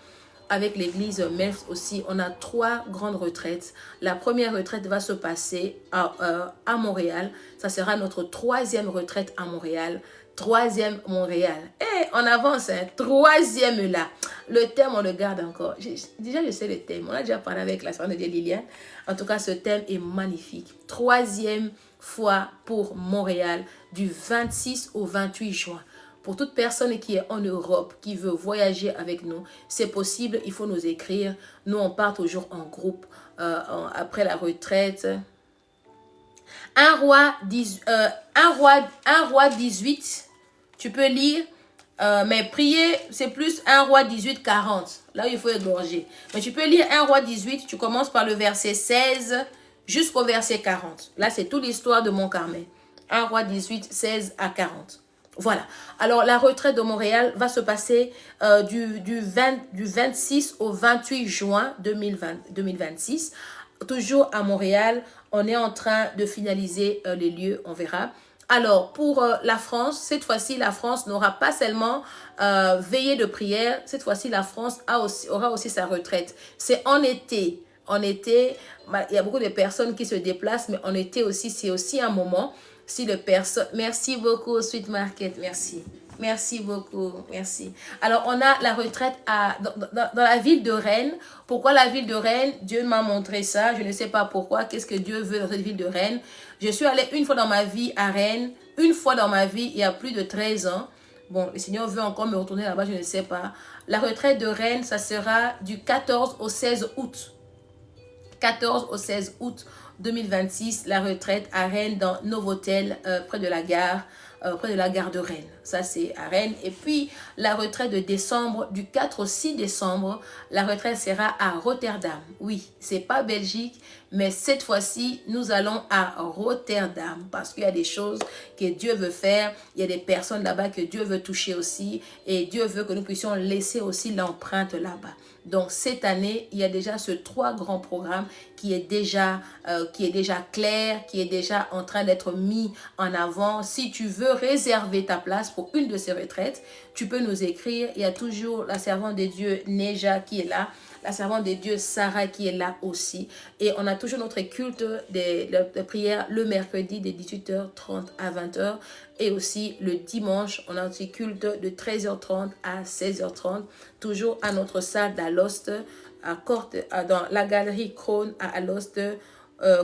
Avec l'église MEF aussi, on a 3 grandes retraites. La première retraite va se passer à Montréal. Ça sera notre 3e retraite à Montréal. 3e Montréal. Et on avance, 3e là. Le thème, on le garde encore. Déjà, je sais le thème. On a déjà parlé avec la sœur de Liliane. En tout cas, ce thème est magnifique. 3e fois pour Montréal, du 26 au 28 juin. Pour toute personne qui est en Europe, qui veut voyager avec nous, c'est possible, il faut nous écrire. Nous, on part toujours en groupe après la retraite. Un roi 18, tu peux lire, mais prier, c'est plus 1 roi 18, 40. Là où il faut égorger. Mais tu peux lire 1 roi 18, tu commences par le verset 16 jusqu'au verset 40. Là, c'est toute l'histoire de Mont-Carmel. 1 roi 18, 16 à 40. Voilà. Alors, la retraite de Montréal va se passer du 26 au 28 juin 2026. Toujours à Montréal, on est en train de finaliser les lieux, on verra. Alors, pour la France, cette fois-ci, la France n'aura pas seulement veillée de prière. Cette fois-ci, la France aura aussi sa retraite. C'est en été. En été, il y a beaucoup de personnes qui se déplacent, mais en été aussi, c'est aussi un moment. Si le personne, merci beaucoup Sweet Market, merci. Merci beaucoup, merci. Alors, on a la retraite dans la ville de Rennes. Pourquoi la ville de Rennes? Dieu m'a montré ça, je ne sais pas pourquoi. Qu'est-ce que Dieu veut dans cette ville de Rennes? Je suis allée une fois dans ma vie à Rennes, une fois dans ma vie, il y a plus de 13 ans. Bon, le Seigneur veut encore me retourner là-bas, je ne sais pas. La retraite de Rennes, ça sera du 14 au 16 août. 14 au 16 août 2026, la retraite à Rennes dans Novotel, près de la gare de Rennes. Ça, c'est à Rennes. Et puis, la retraite de décembre, du 4 au 6 décembre, la retraite sera à Rotterdam. Oui, c'est pas Belgique, mais cette fois-ci, nous allons à Rotterdam parce qu'il y a des choses que Dieu veut faire. Il y a des personnes là-bas que Dieu veut toucher aussi. Et Dieu veut que nous puissions laisser aussi l'empreinte là-bas. Donc, cette année, il y a déjà ce 3 grands programmes qui est déjà clair, qui est déjà en train d'être mis en avant. Si tu veux réserver ta place pour une de ces retraites, tu peux nous écrire. Il y a toujours la servante de Dieu Neja qui est là, la servante de Dieu Sarah qui est là aussi. Et on a toujours notre culte de prière le mercredi de 18h30 à 20h. Et aussi le dimanche, on a aussi culte de 13h30 à 16h30, toujours à notre salle d'Alost, dans la galerie Krone à Alost,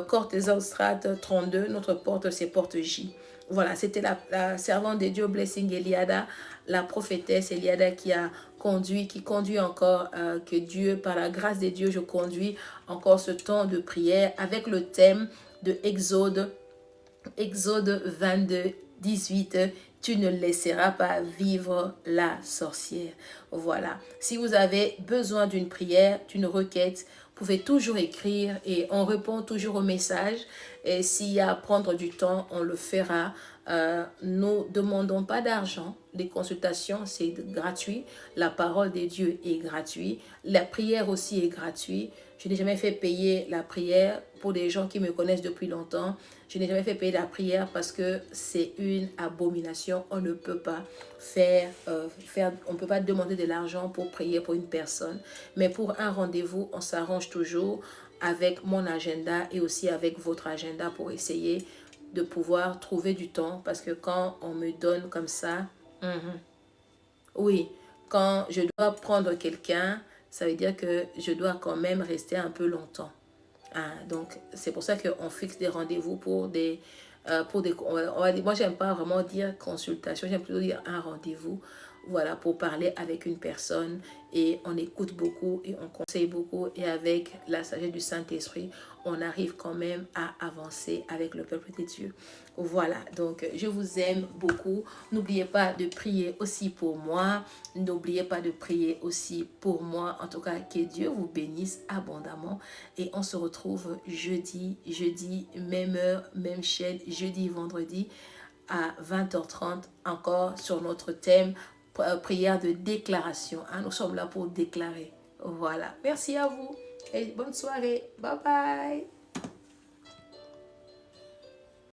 Cortezanstraat 32, notre porte c'est porte J. Voilà, c'était la servante de Dieu Blessing Eliada, la prophétesse Eliada qui conduit encore, que Dieu, par la grâce de Dieu, je conduis encore ce temps de prière avec le thème de Exode 22, 18 tu ne laisseras pas vivre la sorcière. Voilà. Si vous avez besoin d'une prière, d'une requête, vous pouvez toujours écrire et on répond toujours aux messages. Et s'il y a à prendre du temps, on le fera. Nous ne demandons pas d'argent. Les consultations, c'est gratuit. La parole de Dieu est gratuite. La prière aussi est gratuite. Je n'ai jamais fait payer la prière pour des gens qui me connaissent depuis longtemps. Je n'ai jamais fait payer la prière parce que c'est une abomination. On ne peut pas on ne peut pas demander de l'argent pour prier pour une personne. Mais pour un rendez-vous, on s'arrange toujours avec mon agenda et aussi avec votre agenda pour essayer de pouvoir trouver du temps. Parce que quand on me donne comme ça, oui, quand je dois prendre quelqu'un, ça veut dire que je dois quand même rester un peu longtemps. Donc, c'est pour ça qu'on fixe des rendez-vous moi, j'aime pas vraiment dire consultation, j'aime plutôt dire un rendez-vous, voilà, pour parler avec une personne et on écoute beaucoup et on conseille beaucoup et avec la sagesse du Saint-Esprit, on arrive quand même à avancer avec le peuple de Dieu. Voilà, donc je vous aime beaucoup. N'oubliez pas de prier aussi pour moi. N'oubliez pas de prier aussi pour moi. En tout cas, que Dieu vous bénisse abondamment. Et on se retrouve jeudi, même heure, même chaîne, jeudi, vendredi à 20h30, encore sur notre thème, prière de déclaration. Nous sommes là pour déclarer. Voilà, merci à vous et bonne soirée. Bye bye.